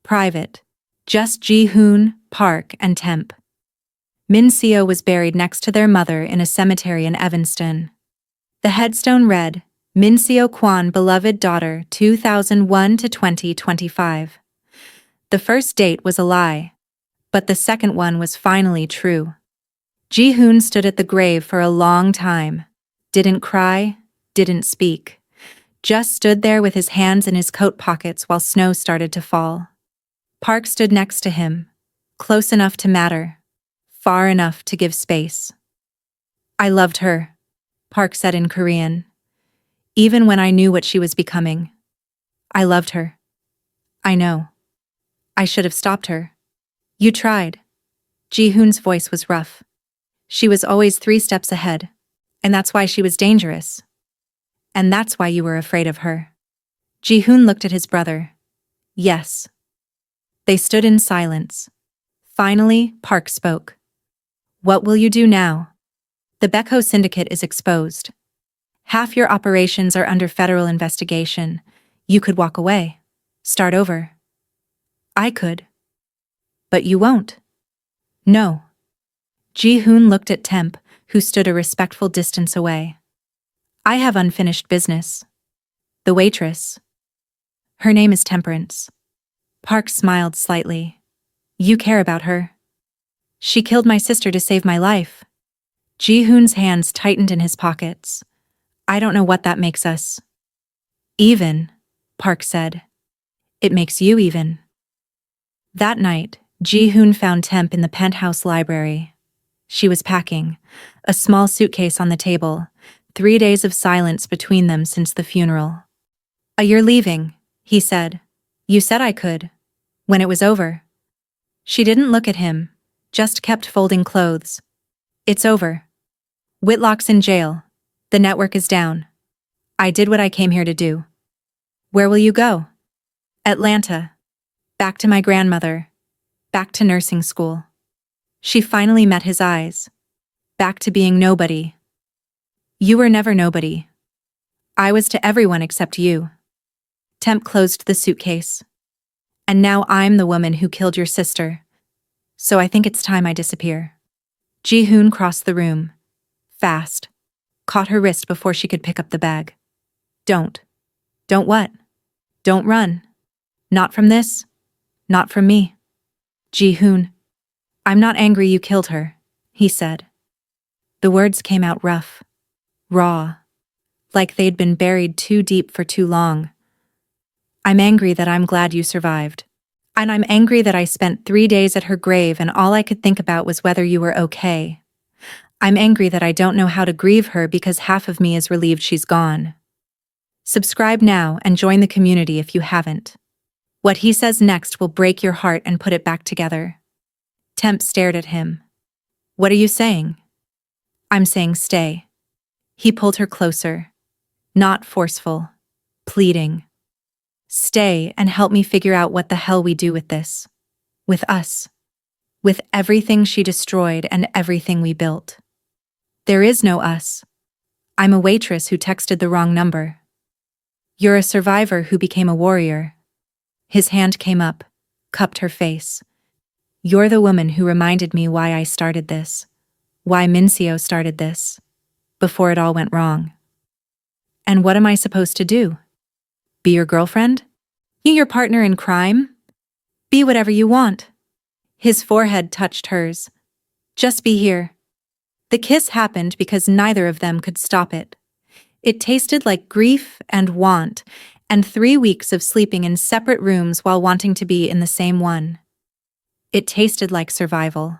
private, just Ji-hoon, Park, and Temp. Min-seo was buried next to their mother in a cemetery in Evanston. The headstone read, Min-seo Kwon, beloved daughter, 2001 to 2025. The first date was a lie, but the second one was finally true. Ji-hoon stood at the grave for a long time, didn't cry, didn't speak, just stood there with his hands in his coat pockets while snow started to fall. Park stood next to him, close enough to matter, far enough to give space. I loved her, Park said in Korean. Even when I knew what she was becoming. I loved her. I know. I should have stopped her. You tried. Ji-hoon's voice was rough. She was always 3 steps ahead, and that's why she was dangerous. And that's why you were afraid of her. Ji-hoon looked at his brother. Yes. They stood in silence. Finally, Park spoke. What will you do now? The Baekho syndicate is exposed. Half your operations are under federal investigation. You could walk away. Start over. I could. But you won't. No. Ji-hoon looked at Temp, who stood a respectful distance away. I have unfinished business. The waitress. Her name is Temperance. Park smiled slightly. You care about her. She killed my sister to save my life. Ji-hoon's hands tightened in his pockets. I don't know what that makes us. Even, Park said. It makes you even. That night, Ji-hoon found Temp in the penthouse library. She was packing, a small suitcase on the table, 3 days of silence between them since the funeral. You're leaving, he said. You said I could. When it was over. She didn't look at him, just kept folding clothes. It's over. Whitlock's in jail. The network is down. I did what I came here to do. Where will you go? Atlanta. Back to my grandmother. Back to nursing school. She finally met his eyes. Back to being nobody. You were never nobody. I was to everyone except you. Temp closed the suitcase. And now I'm the woman who killed your sister. So I think it's time I disappear. Ji-hoon crossed the room. Fast. Caught her wrist before she could pick up the bag. Don't. Don't what? Don't run. Not from this. Not from me. Ji-hoon. I'm not angry you killed her, he said. The words came out rough. Raw. Like they'd been buried too deep for too long. I'm angry that I'm glad you survived. And I'm angry that I spent 3 days at her grave and all I could think about was whether you were okay. I'm angry that I don't know how to grieve her because half of me is relieved she's gone. Subscribe now and join the community if you haven't. What he says next will break your heart and put it back together. Temp stared at him. What are you saying? I'm saying stay. He pulled her closer. Not forceful. Pleading. Stay and help me figure out what the hell we do with this. With us. With everything she destroyed and everything we built. There is no us. I'm a waitress who texted the wrong number. You're a survivor who became a warrior. His hand came up, cupped her face. You're the woman who reminded me why I started this. Why Min-seo started this. Before it all went wrong. And what am I supposed to do? Be your girlfriend? You your partner in crime? Be whatever you want. His forehead touched hers. Just be here. The kiss happened because neither of them could stop it. It tasted like grief and want, and 3 weeks of sleeping in separate rooms while wanting to be in the same one. It tasted like survival.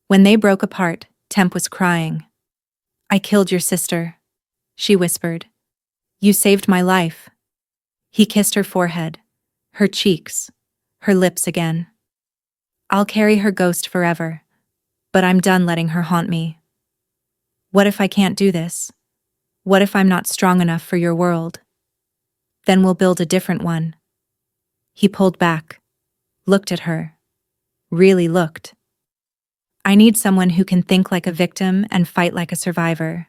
When they broke apart, Temp was crying. I killed your sister, she whispered. You saved my life. He kissed her forehead, her cheeks, her lips again. I'll carry her ghost forever, but I'm done letting her haunt me. What if I can't do this? What if I'm not strong enough for your world? Then we'll build a different one. He pulled back, looked at her, really looked. I need someone who can think like a victim and fight like a survivor.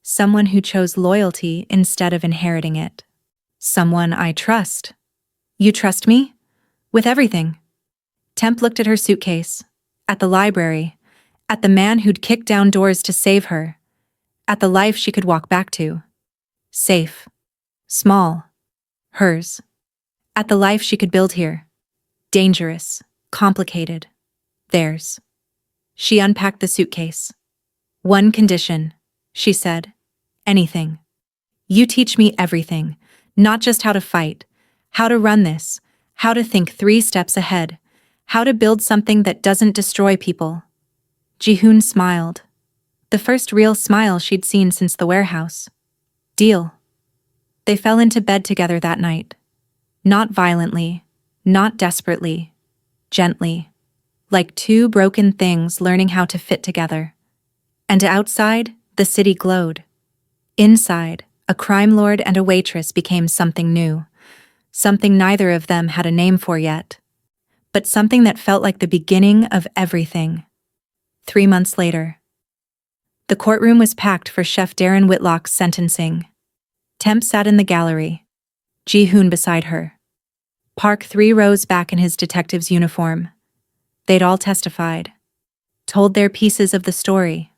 Someone who chose loyalty instead of inheriting it. Someone I trust. You trust me? With everything. Temp looked at her suitcase, at the library, at the man who'd kicked down doors to save her, at the life she could walk back to. Safe. Small. Hers. At the life she could build here. Dangerous. Complicated. Theirs. She unpacked the suitcase. One condition, she said. Anything. You teach me everything, not just how to fight, how to run this, how to think 3 steps ahead, how to build something that doesn't destroy people. Ji-hoon smiled. The first real smile she'd seen since the warehouse. Deal. They fell into bed together that night. Not violently, not desperately, gently, like 2 broken things learning how to fit together. And outside, the city glowed. Inside, a crime lord and a waitress became something new, something neither of them had a name for yet, but something that felt like the beginning of everything. 3 months later. The courtroom was packed for Chef Darren Whitlock's sentencing. Temp sat in the gallery, Ji-hoon beside her. Park 3 rows back in his detective's uniform. They'd all testified, told their pieces of the story,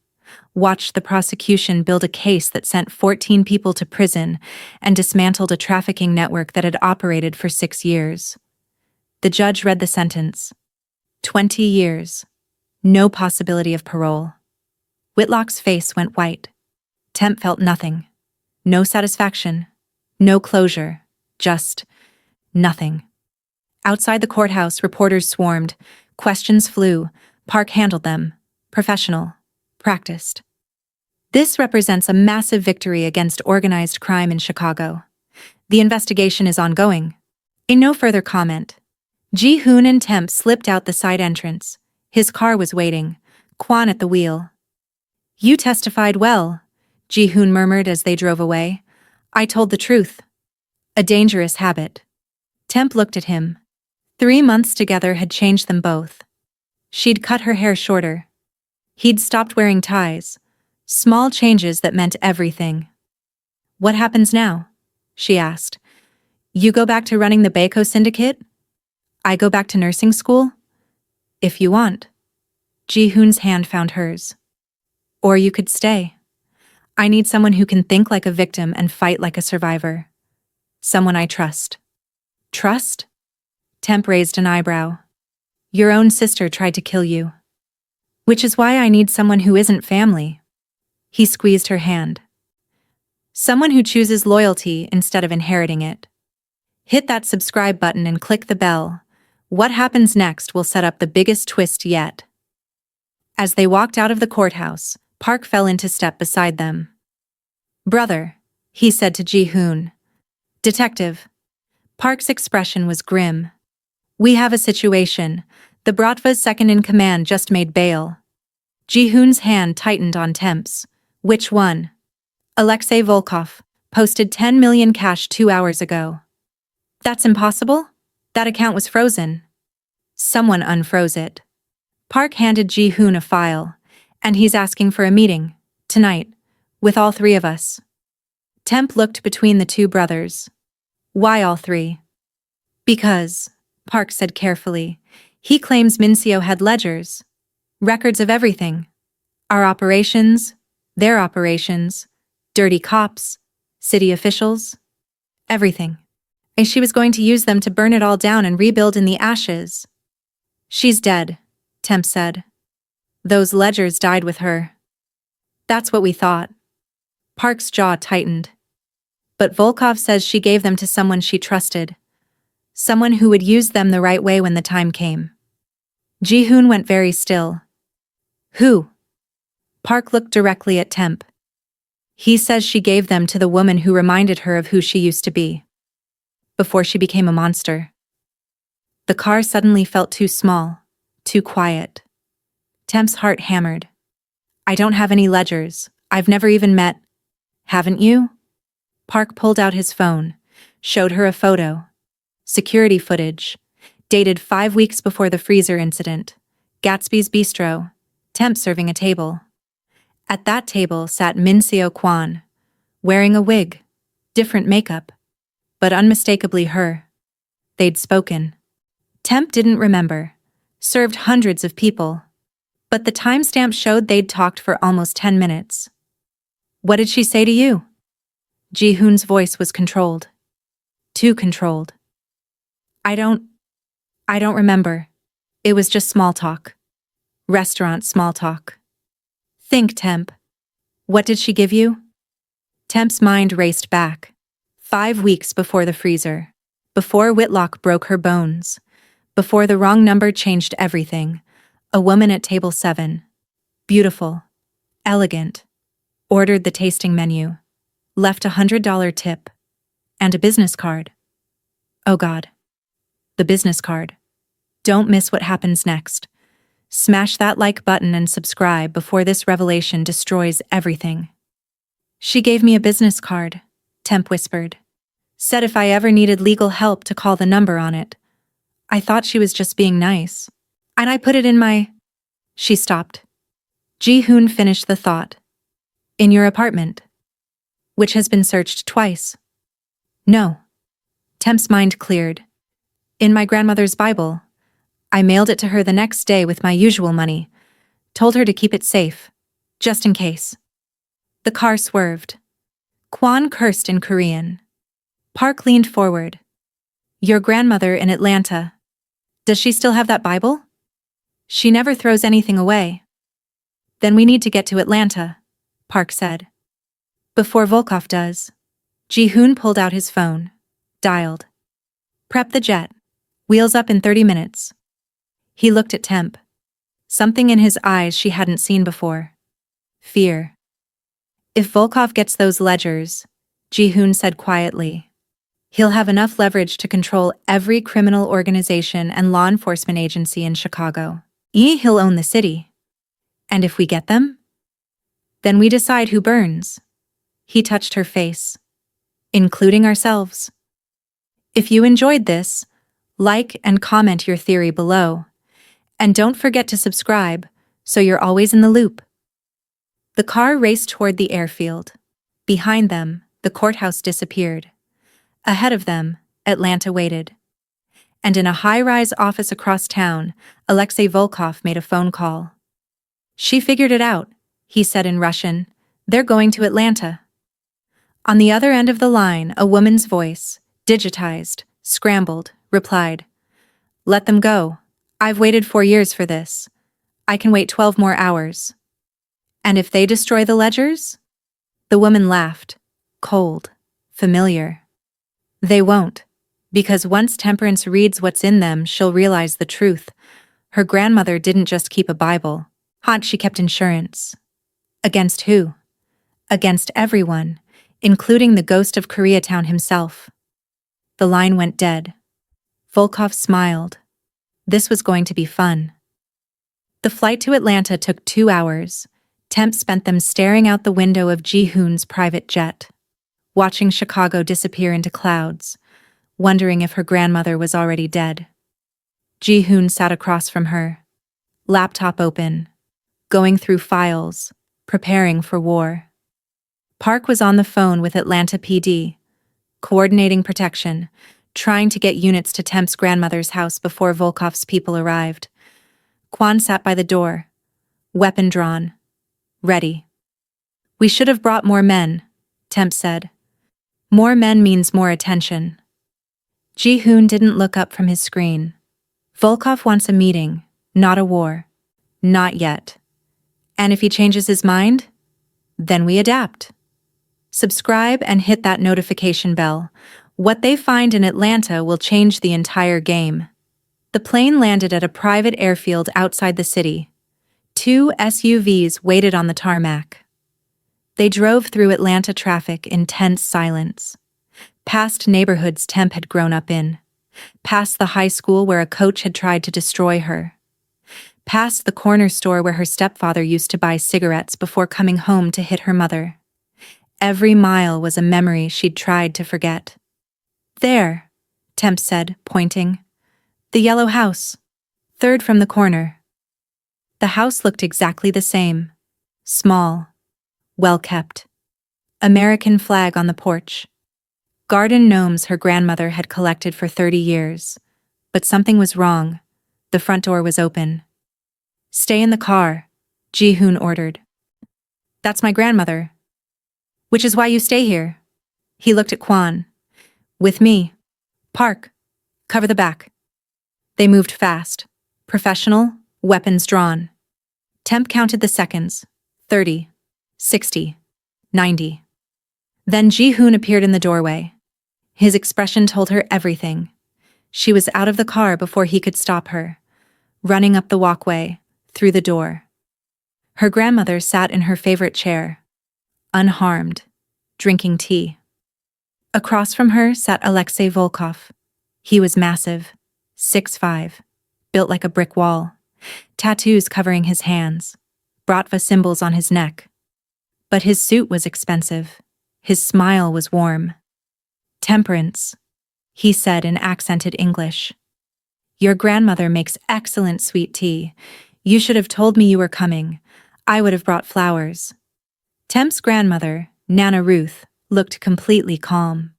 watched the prosecution build a case that sent 14 people to prison and dismantled a trafficking network that had operated for 6 years. The judge read the sentence. 20 years. No possibility of parole. Whitlock's face went white. Temp felt nothing. No satisfaction. No closure. Just nothing. Outside the courthouse, reporters swarmed. Questions flew. Park handled them. Professional. Practiced. This represents a massive victory against organized crime in Chicago. The investigation is ongoing. In no further comment, Ji-hoon and Temp slipped out the side entrance. His car was waiting, Kwon at the wheel. You testified well, Ji-hoon murmured as they drove away. I told the truth. A dangerous habit. Temp looked at him. 3 months together had changed them both. She'd cut her hair shorter. He'd stopped wearing ties. Small changes that meant everything. What happens now? She asked. You go back to running the Baco syndicate? I go back to nursing school? If you want. Ji-hoon's hand found hers. Or you could stay. I need someone who can think like a victim and fight like a survivor. Someone I trust. Trust? Temp raised an eyebrow. Your own sister tried to kill you. Which is why I need someone who isn't family. He squeezed her hand. Someone who chooses loyalty instead of inheriting it. Hit that subscribe button and click the bell. What happens next will set up the biggest twist yet. As they walked out of the courthouse, Park fell into step beside them. Brother, he said to Ji-hoon. Detective. Park's expression was grim. We have a situation. The Bratva's second-in-command just made bail. Ji-hoon's hand tightened on Temp's. Which one? Alexei Volkov, posted 10 million cash 2 hours ago. That's impossible? That account was frozen. Someone unfroze it. Park handed Ji-hoon a file, and he's asking for a meeting, tonight, with all 3 of us. Temp looked between the 2 brothers. Why all 3? Because, Park said carefully, he claims Mincio had ledgers, records of everything. Our operations, their operations, dirty cops, city officials, everything. And she was going to use them to burn it all down and rebuild in the ashes. She's dead, Temp said. Those ledgers died with her. That's what we thought. Park's jaw tightened. But Volkov says she gave them to someone she trusted. Someone who would use them the right way when the time came. Ji-hoon went very still. Who? Park looked directly at Temp. He says she gave them to the woman who reminded her of who she used to be. Before she became a monster. The car suddenly felt too small, too quiet. Temp's heart hammered. I don't have any ledgers. I've never even met. Haven't you? Park pulled out his phone, showed her a photo. Security footage. Dated 5 weeks before the freezer incident. Gatsby's Bistro. Temp serving a table. At that table sat Min Seo Kwan, wearing a wig, different makeup, but unmistakably her. They'd spoken. Temp didn't remember. Served hundreds of people. But the timestamp showed they'd talked for almost 10 minutes. What did she say to you? Ji-hoon's voice was controlled. Too controlled. I don't remember. It was just small talk. Restaurant small talk. Think, Temp. What did she give you? Temp's mind raced back. 5 weeks before the freezer. Before Whitlock broke her bones. Before the wrong number changed everything. A woman at table 7. Beautiful. Elegant. Ordered the tasting menu. Left $100 tip. And a business card. Oh God. The business card. Don't miss what happens next. Smash that like button and subscribe before this revelation destroys everything. She gave me a business card, Temp whispered. Said if I ever needed legal help to call the number on it. I thought she was just being nice. And I put it in my... She stopped. Ji-hoon finished the thought. In your apartment. Which has been searched twice. No. Temp's mind cleared. In my grandmother's Bible. I mailed it to her the next day with my usual money. Told her to keep it safe. Just in case. The car swerved. Kwan cursed in Korean. Park leaned forward. Your grandmother in Atlanta. Does she still have that Bible? She never throws anything away. Then we need to get to Atlanta, Park said. Before Volkov does. Ji-hoon pulled out his phone. Dialed. Prep the jet. Wheels up in 30 minutes. He looked at Temp. Something in his eyes she hadn't seen before. Fear. If Volkov gets those ledgers, Ji-hoon said quietly, he'll have enough leverage to control every criminal organization and law enforcement agency in Chicago. He'll own the city. And if we get them? Then we decide who burns. He touched her face. Including ourselves. If you enjoyed this, like and comment your theory below. And don't forget to subscribe, so you're always in the loop. The car raced toward the airfield. Behind them, the courthouse disappeared. Ahead of them, Atlanta waited. And in a high-rise office across town, Alexei Volkov made a phone call. She figured it out, he said in Russian. They're going to Atlanta. On the other end of the line, a woman's voice, digitized, scrambled, replied. Let them go. I've waited 4 years for this. I can wait 12 more hours. And if they destroy the ledgers? The woman laughed. Cold. Familiar. They won't. Because once Temperance reads what's in them, she'll realize the truth. Her grandmother didn't just keep a Bible. She kept insurance. Against who? Against everyone, including the ghost of Koreatown himself. The line went dead. Volkov smiled. This was going to be fun. The flight to Atlanta took 2 hours. Temp spent them staring out the window of Ji-hoon's private jet, watching Chicago disappear into clouds, wondering if her grandmother was already dead. Ji-hoon sat across from her, laptop open, going through files, preparing for war. Park was on the phone with Atlanta PD, coordinating protection, trying to get units to Temp's grandmother's house before Volkov's people arrived. Kwan sat by the door, weapon drawn, ready. We should have brought more men, Temp said. More men means more attention. Ji-hoon didn't look up from his screen. Volkov wants a meeting, not a war. Not yet. And if he changes his mind, then we adapt. Subscribe and hit that notification bell. What they find in Atlanta will change the entire game. The plane landed at a private airfield outside the city. 2 SUVs waited on the tarmac. They drove through Atlanta traffic in tense silence. Past neighborhoods Temp had grown up in. Past the high school where a coach had tried to destroy her. Past the corner store where her stepfather used to buy cigarettes before coming home to hit her mother. Every mile was a memory she'd tried to forget. There, Temp said, pointing. The yellow house. Third from the corner. The house looked exactly the same. Small. Well kept. American flag on the porch. Garden gnomes her grandmother had collected for 30 years. But something was wrong. The front door was open. Stay in the car, Ji-hoon ordered. That's my grandmother. Which is why you stay here. He looked at Kwon. With me. Park. Cover the back. They moved fast. Professional, weapons drawn. Temp counted the seconds. 30. 60. 90. Then Ji-hoon appeared in the doorway. His expression told her everything. She was out of the car before he could stop her. Running up the walkway, through the door. Her grandmother sat in her favorite chair. Unharmed. Drinking tea. Across from her sat Alexei Volkov. He was massive. 6'5". Built like a brick wall. Tattoos covering his hands. Bratva symbols on his neck. But his suit was expensive. His smile was warm. Temperance, he said in accented English. Your grandmother makes excellent sweet tea. You should have told me you were coming. I would have brought flowers. Temp's grandmother, Nana Ruth, looked completely calm.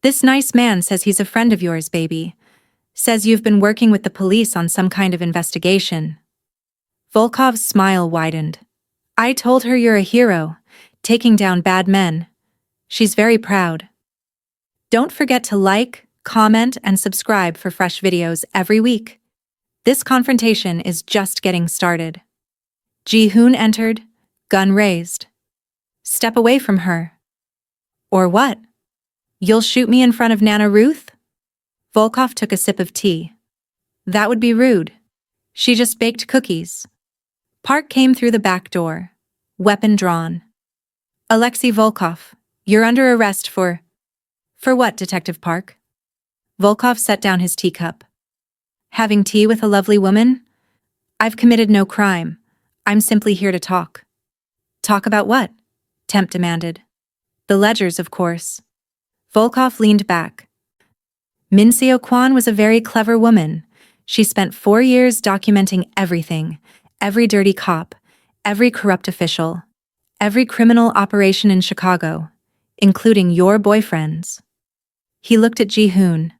This nice man says he's a friend of yours, baby. Says you've been working with the police on some kind of investigation. Volkov's smile widened. I told her you're a hero, taking down bad men. She's very proud. Don't forget to like, comment, and subscribe for fresh videos every week. This confrontation is just getting started. Ji-hoon entered, gun raised. Step away from her. Or what? You'll shoot me in front of Nana Ruth? Volkov took a sip of tea. That would be rude. She just baked cookies. Park came through the back door, weapon drawn. Alexei Volkov, you're under arrest for... For what, Detective Park? Volkov set down his teacup. Having tea with a lovely woman? I've committed no crime. I'm simply here to talk. Talk about what? Temp demanded. The ledgers, of course. Volkov leaned back. Min-seo Kwon was a very clever woman. She spent 4 years documenting everything, every dirty cop, every corrupt official, every criminal operation in Chicago, including your boyfriends. He looked at Ji-hoon.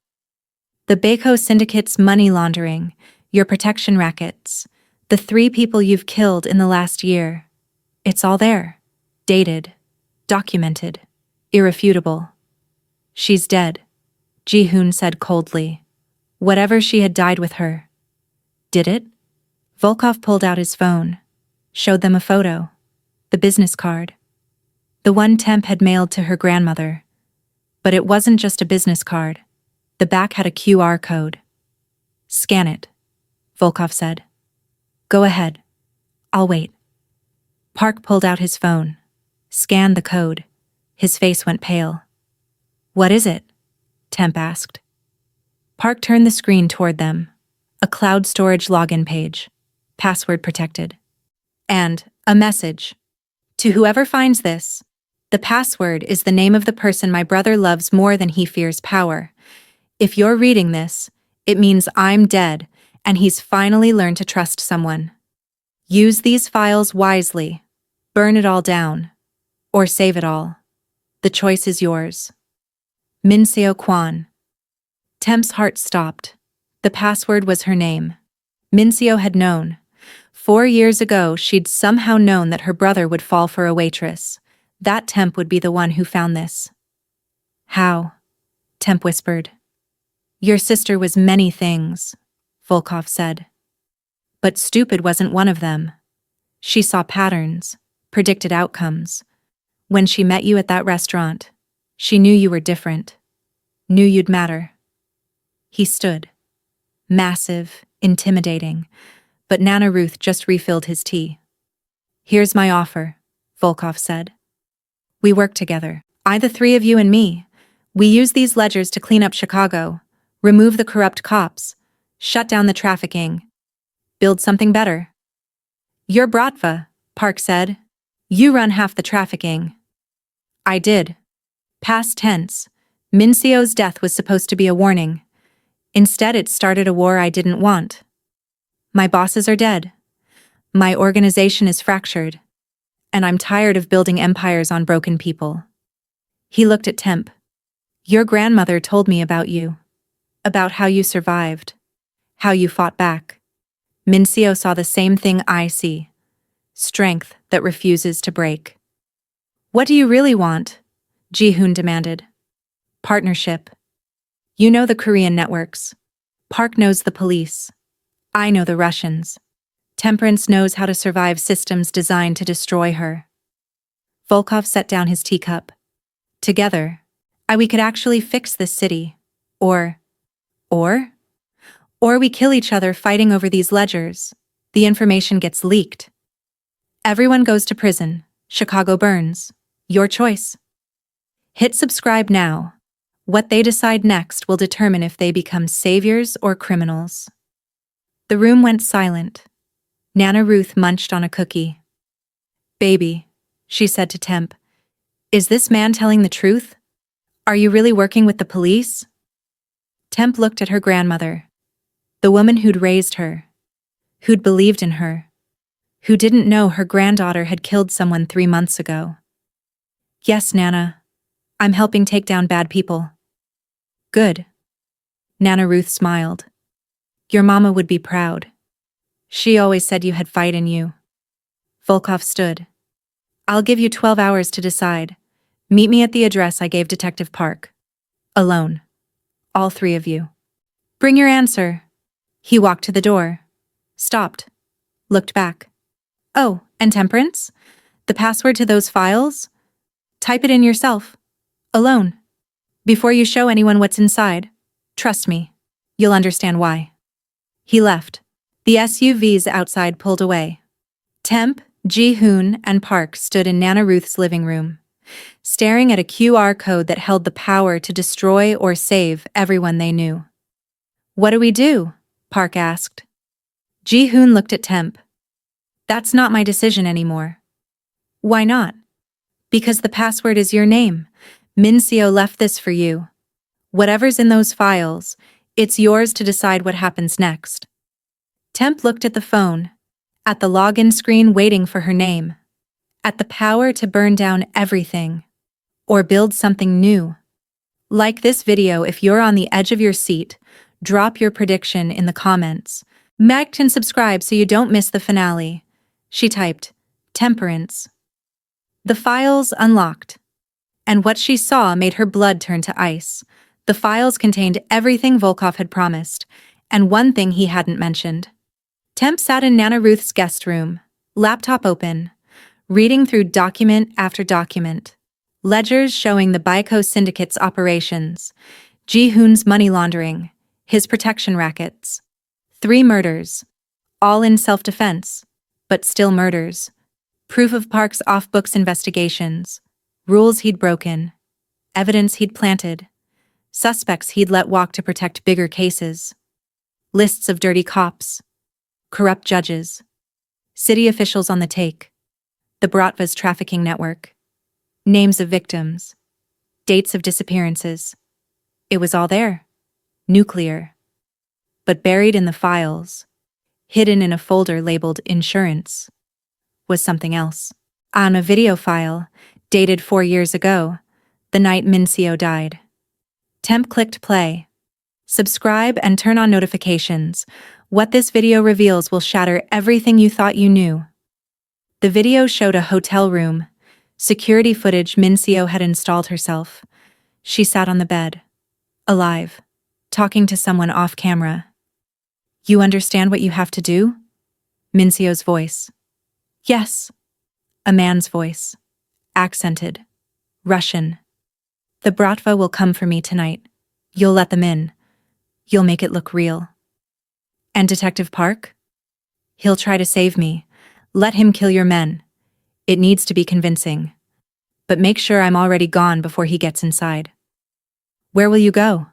The Baeko Syndicate's money laundering, your protection rackets, the 3 people you've killed in the last year. It's all there. Dated. Documented. Irrefutable. She's dead, Ji-hoon said coldly. Whatever she had died with her. Did it? Volkov pulled out his phone. Showed them a photo. The business card. The one Temp had mailed to her grandmother. But it wasn't just a business card. The back had a QR code. Scan it, Volkov said. Go ahead. I'll wait. Park pulled out his phone. Scanned the code. His face went pale. What is it? Temp asked. Park turned the screen toward them. A cloud storage login page. Password protected. And a message. To whoever finds this, the password is the name of the person my brother loves more than he fears power. If you're reading this, it means I'm dead, and he's finally learned to trust someone. Use these files wisely. Burn it all down. Or save it all. The choice is yours. Min-seo Kwon. Temp's heart stopped. The password was her name. Min-seo had known. 4 years ago, she'd somehow known that her brother would fall for a waitress. That Temp would be the one who found this. How? Temp whispered. Your sister was many things, Volkov said. But stupid wasn't one of them. She saw patterns, predicted outcomes. When she met you at that restaurant, she knew you were different. Knew you'd matter. He stood. Massive, intimidating. But Nana Ruth just refilled his tea. Here's my offer, Volkov said. We work together. The 3 of you and me. We use these ledgers to clean up Chicago, remove the corrupt cops, shut down the trafficking, build something better. You're Bratva, Park said. You run half the trafficking. I did. Past tense. Minsio's death was supposed to be a warning. Instead, it started a war I didn't want. My bosses are dead. My organization is fractured. And I'm tired of building empires on broken people. He looked at Temp. Your grandmother told me about you. About how you survived. How you fought back. Mincio saw the same thing I see. Strength that refuses to break. What do you really want? Ji-hoon demanded. Partnership. You know the Korean networks. Park knows the police. I know the Russians. Temperance knows how to survive systems designed to destroy her. Volkov set down his teacup. Together, we could actually fix this city. Or we kill each other fighting over these ledgers. The information gets leaked. Everyone goes to prison. Chicago burns. Your choice. Hit subscribe now. What they decide next will determine if they become saviors or criminals. The room went silent. Nana Ruth munched on a cookie. Baby, she said to Temp, is this man telling the truth? Are you really working with the police? Temp looked at her grandmother. The woman who'd raised her. Who'd believed in her. Who didn't know her granddaughter had killed someone 3 months ago. Yes, Nana. I'm helping take down bad people. Good. Nana Ruth smiled. Your mama would be proud. She always said you had fight in you. Volkov stood. I'll give you 12 hours to decide. Meet me at the address I gave Detective Park. Alone. All 3 of you. Bring your answer. He walked to the door. Stopped. Looked back. Oh, and Temperance? The password to those files? Type it in yourself. Alone. Before you show anyone what's inside. Trust me. You'll understand why. He left. The SUVs outside pulled away. Temp, Ji-hoon, and Park stood in Nana Ruth's living room, staring at a QR code that held the power to destroy or save everyone they knew. What do we do? Park asked. Ji-hoon looked at Temp. That's not my decision anymore. Why not? Because the password is your name. Mincio left this for you. Whatever's in those files, it's yours to decide what happens next. Temp looked at the phone, at the login screen waiting for her name, at the power to burn down everything, or build something new. Like this video if you're on the edge of your seat, drop your prediction in the comments. Meg and subscribe so you don't miss the finale. She typed, Temperance. The files unlocked. And what she saw made her blood turn to ice. The files contained everything Volkov had promised, and one thing he hadn't mentioned. Temp sat in Nana Ruth's guest room, laptop open, reading through document after document. Ledgers showing the Baiko Syndicate's operations, Ji-hoon's money laundering, his protection rackets. 3 murders. All in self-defense, but still murders. Proof of Park's off-books investigations. Rules he'd broken. Evidence he'd planted. Suspects he'd let walk to protect bigger cases. Lists of dirty cops. Corrupt judges. City officials on the take. The Bratva's trafficking network. Names of victims. Dates of disappearances. It was all there. Nuclear. But buried in the files, hidden in a folder labeled Insurance, was something else. On a video file, dated 4 years ago, the night Mincio died. Temp clicked play. Subscribe and turn on notifications. What this video reveals will shatter everything you thought you knew. The video showed a hotel room, security footage Mincio had installed herself. She sat on the bed, alive, talking to someone off camera. You understand what you have to do? Mincio's voice. Yes. A man's voice. Accented. Russian. The Bratva will come for me tonight. You'll let them in. You'll make it look real. And Detective Park? He'll try to save me. Let him kill your men. It needs to be convincing. But make sure I'm already gone before he gets inside. Where will you go?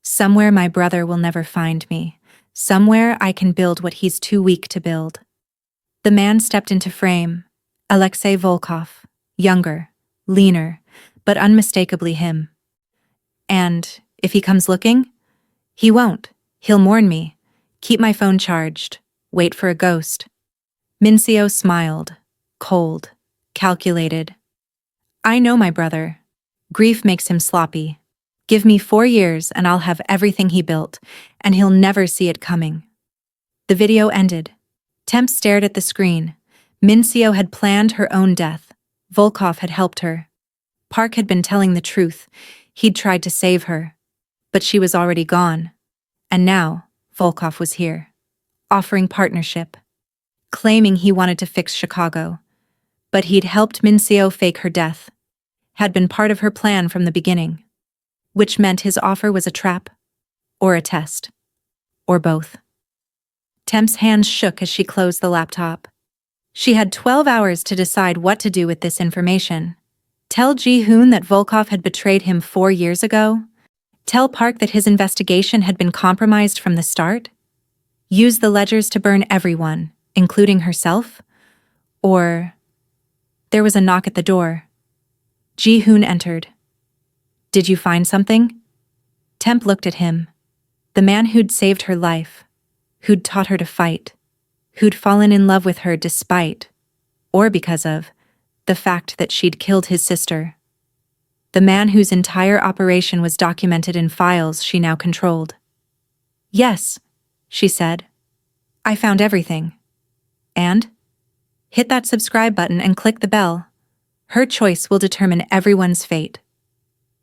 Somewhere my brother will never find me. Somewhere I can build what he's too weak to build. The man stepped into frame. Alexei Volkov. Younger. Leaner. But unmistakably him. And if he comes looking? He won't. He'll mourn me. Keep my phone charged. Wait for a ghost. Mincio smiled. Cold. Calculated. I know my brother. Grief makes him sloppy. Give me 4 years and I'll have everything he built, and he'll never see it coming. The video ended. Temp stared at the screen. Mincio had planned her own death. Volkov had helped her. Park had been telling the truth. He'd tried to save her. But she was already gone. And now, Volkov was here, offering partnership, claiming he wanted to fix Chicago. But he'd helped Mincio fake her death, had been part of her plan from the beginning, which meant his offer was a trap, or a test, or both. Temp's hands shook as she closed the laptop. She had 12 hours to decide what to do with this information. Tell Ji-hoon that Volkov had betrayed him 4 years ago? Tell Park that his investigation had been compromised from the start? Use the ledgers to burn everyone, including herself? Or... There was a knock at the door. Ji-hoon entered. Did you find something? Temp looked at him. The man who'd saved her life, who'd taught her to fight, who'd fallen in love with her despite, or because of, the fact that she'd killed his sister. The man whose entire operation was documented in files she now controlled. Yes, she said. I found everything. And? Hit that subscribe button and click the bell. Her choice will determine everyone's fate.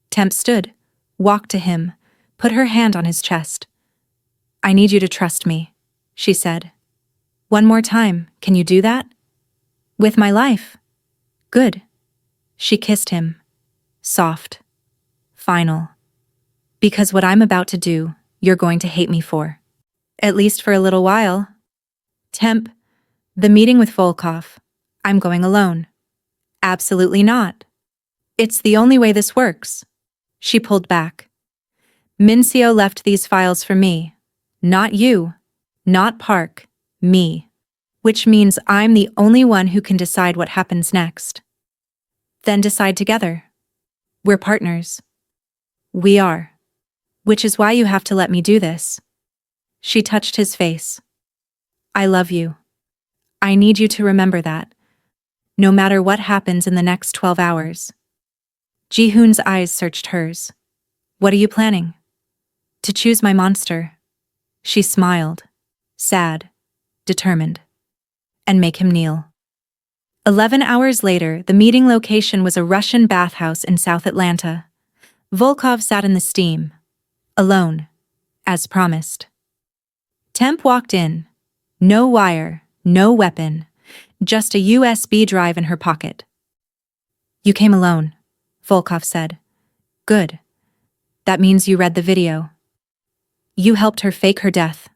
Temp stood, walked to him, put her hand on his chest. I need you to trust me, she said. One more time, can you do that? With my life. Good. She kissed him. Soft. Final. Because what I'm about to do, you're going to hate me for. At least for a little while. Temp. The meeting with Volkov. I'm going alone. Absolutely not. It's the only way this works. She pulled back. Mincio left these files for me. Not you. Not Park. Me. Which means I'm the only one who can decide what happens next. Then decide together. We're partners. We are. Which is why you have to let me do this. She touched his face. I love you. I need you to remember that. No matter what happens in the next 12 hours. Ji-hoon's eyes searched hers. What are you planning? To choose my monster. She smiled. Sad. Determined. And make him kneel. 11 hours later, the meeting location was a Russian bathhouse in South Atlanta. Volkov sat in the steam. Alone. As promised. Temp walked in. No wire, no weapon. Just a USB drive in her pocket. You came alone, Volkov said. Good. That means you read the video. You helped her fake her death.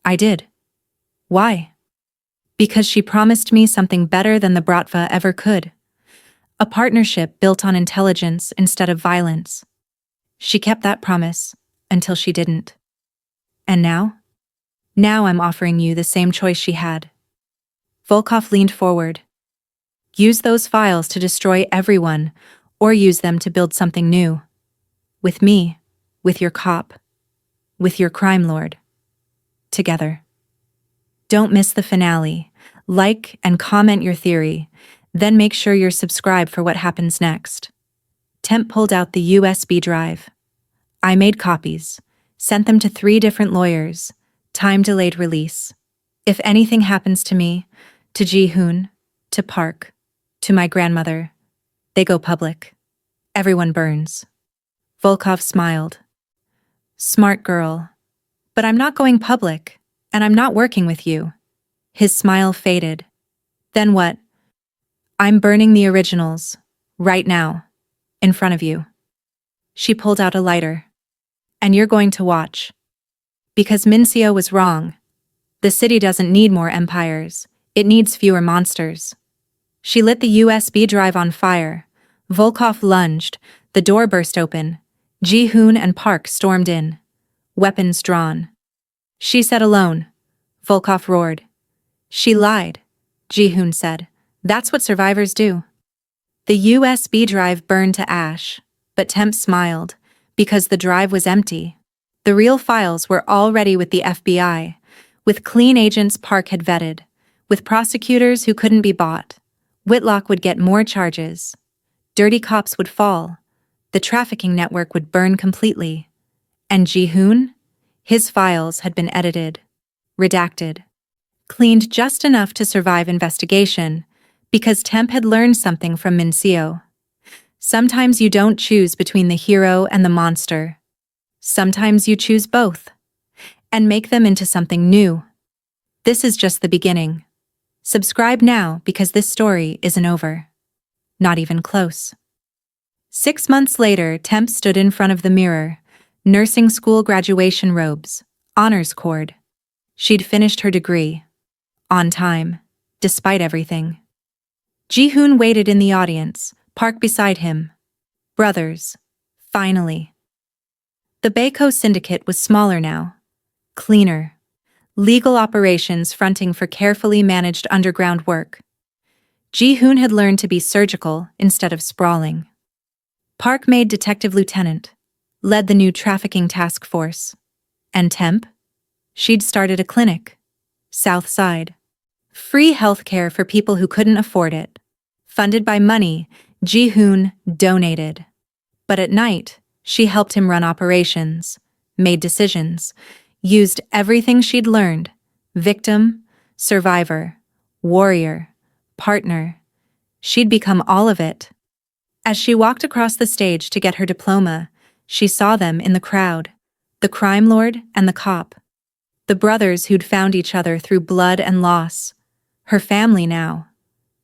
I did. Why? Because she promised me something better than the Bratva ever could. A partnership built on intelligence instead of violence. She kept that promise, until she didn't. And now? Now I'm offering you the same choice she had. Volkov leaned forward. Use those files to destroy everyone, or use them to build something new. With me, with your cop, with your crime lord. Together. Don't miss the finale. Like and comment your theory, then make sure you're subscribed for what happens next. Temp pulled out the USB drive. I made copies, sent them to 3 different lawyers, time-delayed release. If anything happens to me, to Ji-hoon, to Park, to my grandmother, they go public. Everyone burns. Volkov smiled. Smart girl. But I'm not going public, and I'm not working with you. His smile faded. Then what? I'm burning the originals, right now, in front of you. She pulled out a lighter. And you're going to watch. Because Mincio was wrong. The city doesn't need more empires, it needs fewer monsters. She lit the USB drive on fire. Volkov lunged, the door burst open. Ji-hoon and Park stormed in. Weapons drawn. She said alone. Volkov roared. She lied, Ji-hoon said. That's what survivors do. The USB drive burned to ash, but Temp smiled. Because the drive was empty. The real files were already with the FBI, with clean agents Park had vetted, with prosecutors who couldn't be bought. Whitlock would get more charges. Dirty cops would fall. The trafficking network would burn completely. And Ji-hoon? His files had been edited, redacted, cleaned just enough to survive investigation, because Temp had learned something from Min-seo. Sometimes you don't choose between the hero and the monster. Sometimes you choose both, and make them into something new. This is just the beginning. Subscribe now because this story isn't over. Not even close. 6 months later, Temp stood in front of the mirror, nursing school graduation robes, honors cord. She'd finished her degree. On time, despite everything. Ji-hoon waited in the audience, Park beside him. Brothers. Finally. The Baeko syndicate was smaller now. Cleaner. Legal operations fronting for carefully managed underground work. Ji-hoon had learned to be surgical instead of sprawling. Park made detective lieutenant, led the new trafficking task force. And Temp? She'd started a clinic. South Side. Free healthcare for people who couldn't afford it. Funded by money Ji-hoon donated. But at night, she helped him run operations, made decisions, used everything she'd learned: victim, survivor, warrior, partner. She'd become all of it. As she walked across the stage to get her diploma, she saw them in the crowd, the crime lord and the cop. The brothers who'd found each other through blood and loss. Her family now.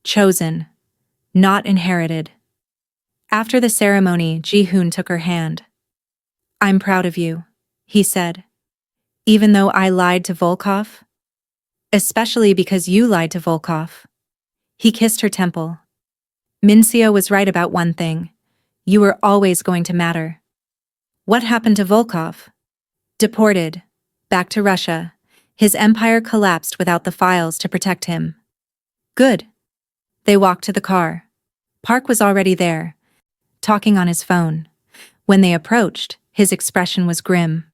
Chosen. Not inherited. After the ceremony, Ji-hoon took her hand. "I'm proud of you," he said. "Even though I lied to Volkov? Especially because you lied to Volkov." He kissed her temple. "Min-seo was right about one thing. You were always going to matter." "What happened to Volkov?" "Deported. Back to Russia. His empire collapsed without the files to protect him." "Good." They walked to the car. Park was already there, talking on his phone. When they approached, his expression was grim.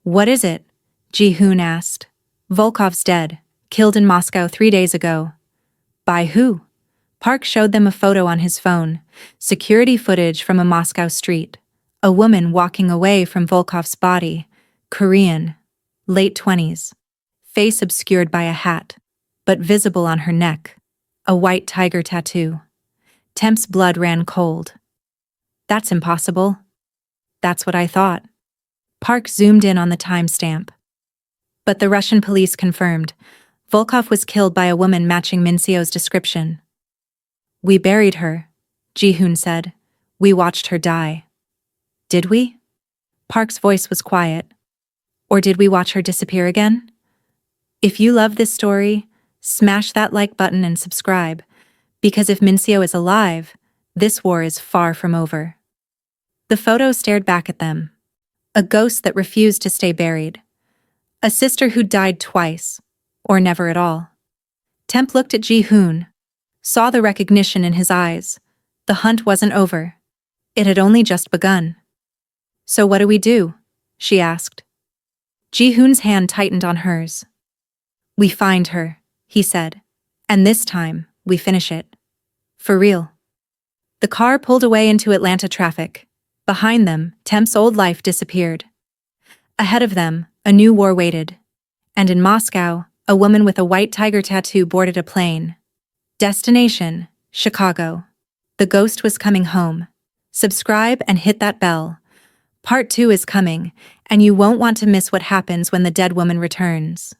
"What is it?" Ji-hoon asked. "Volkov's dead, killed in Moscow 3 days ago." "By who?" Park showed them a photo on his phone, security footage from a Moscow street. A woman walking away from Volkov's body, Korean, late 20s. Face obscured by a hat, but visible on her neck. A white tiger tattoo. Temp's blood ran cold. "That's impossible." "That's what I thought." Park zoomed in on the timestamp. But the Russian police confirmed Volkov was killed by a woman matching Min-seo's description. "We buried her," Ji-hoon said. "We watched her die." "Did we?" Park's voice was quiet. "Or did we watch her disappear again?" If you love this story, smash that like button and subscribe, because if Min-seo is alive, this war is far from over. The photo stared back at them. A ghost that refused to stay buried. A sister who died twice, or never at all. Temp looked at Ji-hoon, saw the recognition in his eyes. The hunt wasn't over. It had only just begun. "So what do we do?" she asked. Ji-hoon's hand tightened on hers. "We find her," he said. "And this time, we finish it. For real." The car pulled away into Atlanta traffic. Behind them, Temp's old life disappeared. Ahead of them, a new war waited. And in Moscow, a woman with a white tiger tattoo boarded a plane. Destination, Chicago. The ghost was coming home. Subscribe and hit that bell. Part 2 is coming, and you won't want to miss what happens when the dead woman returns.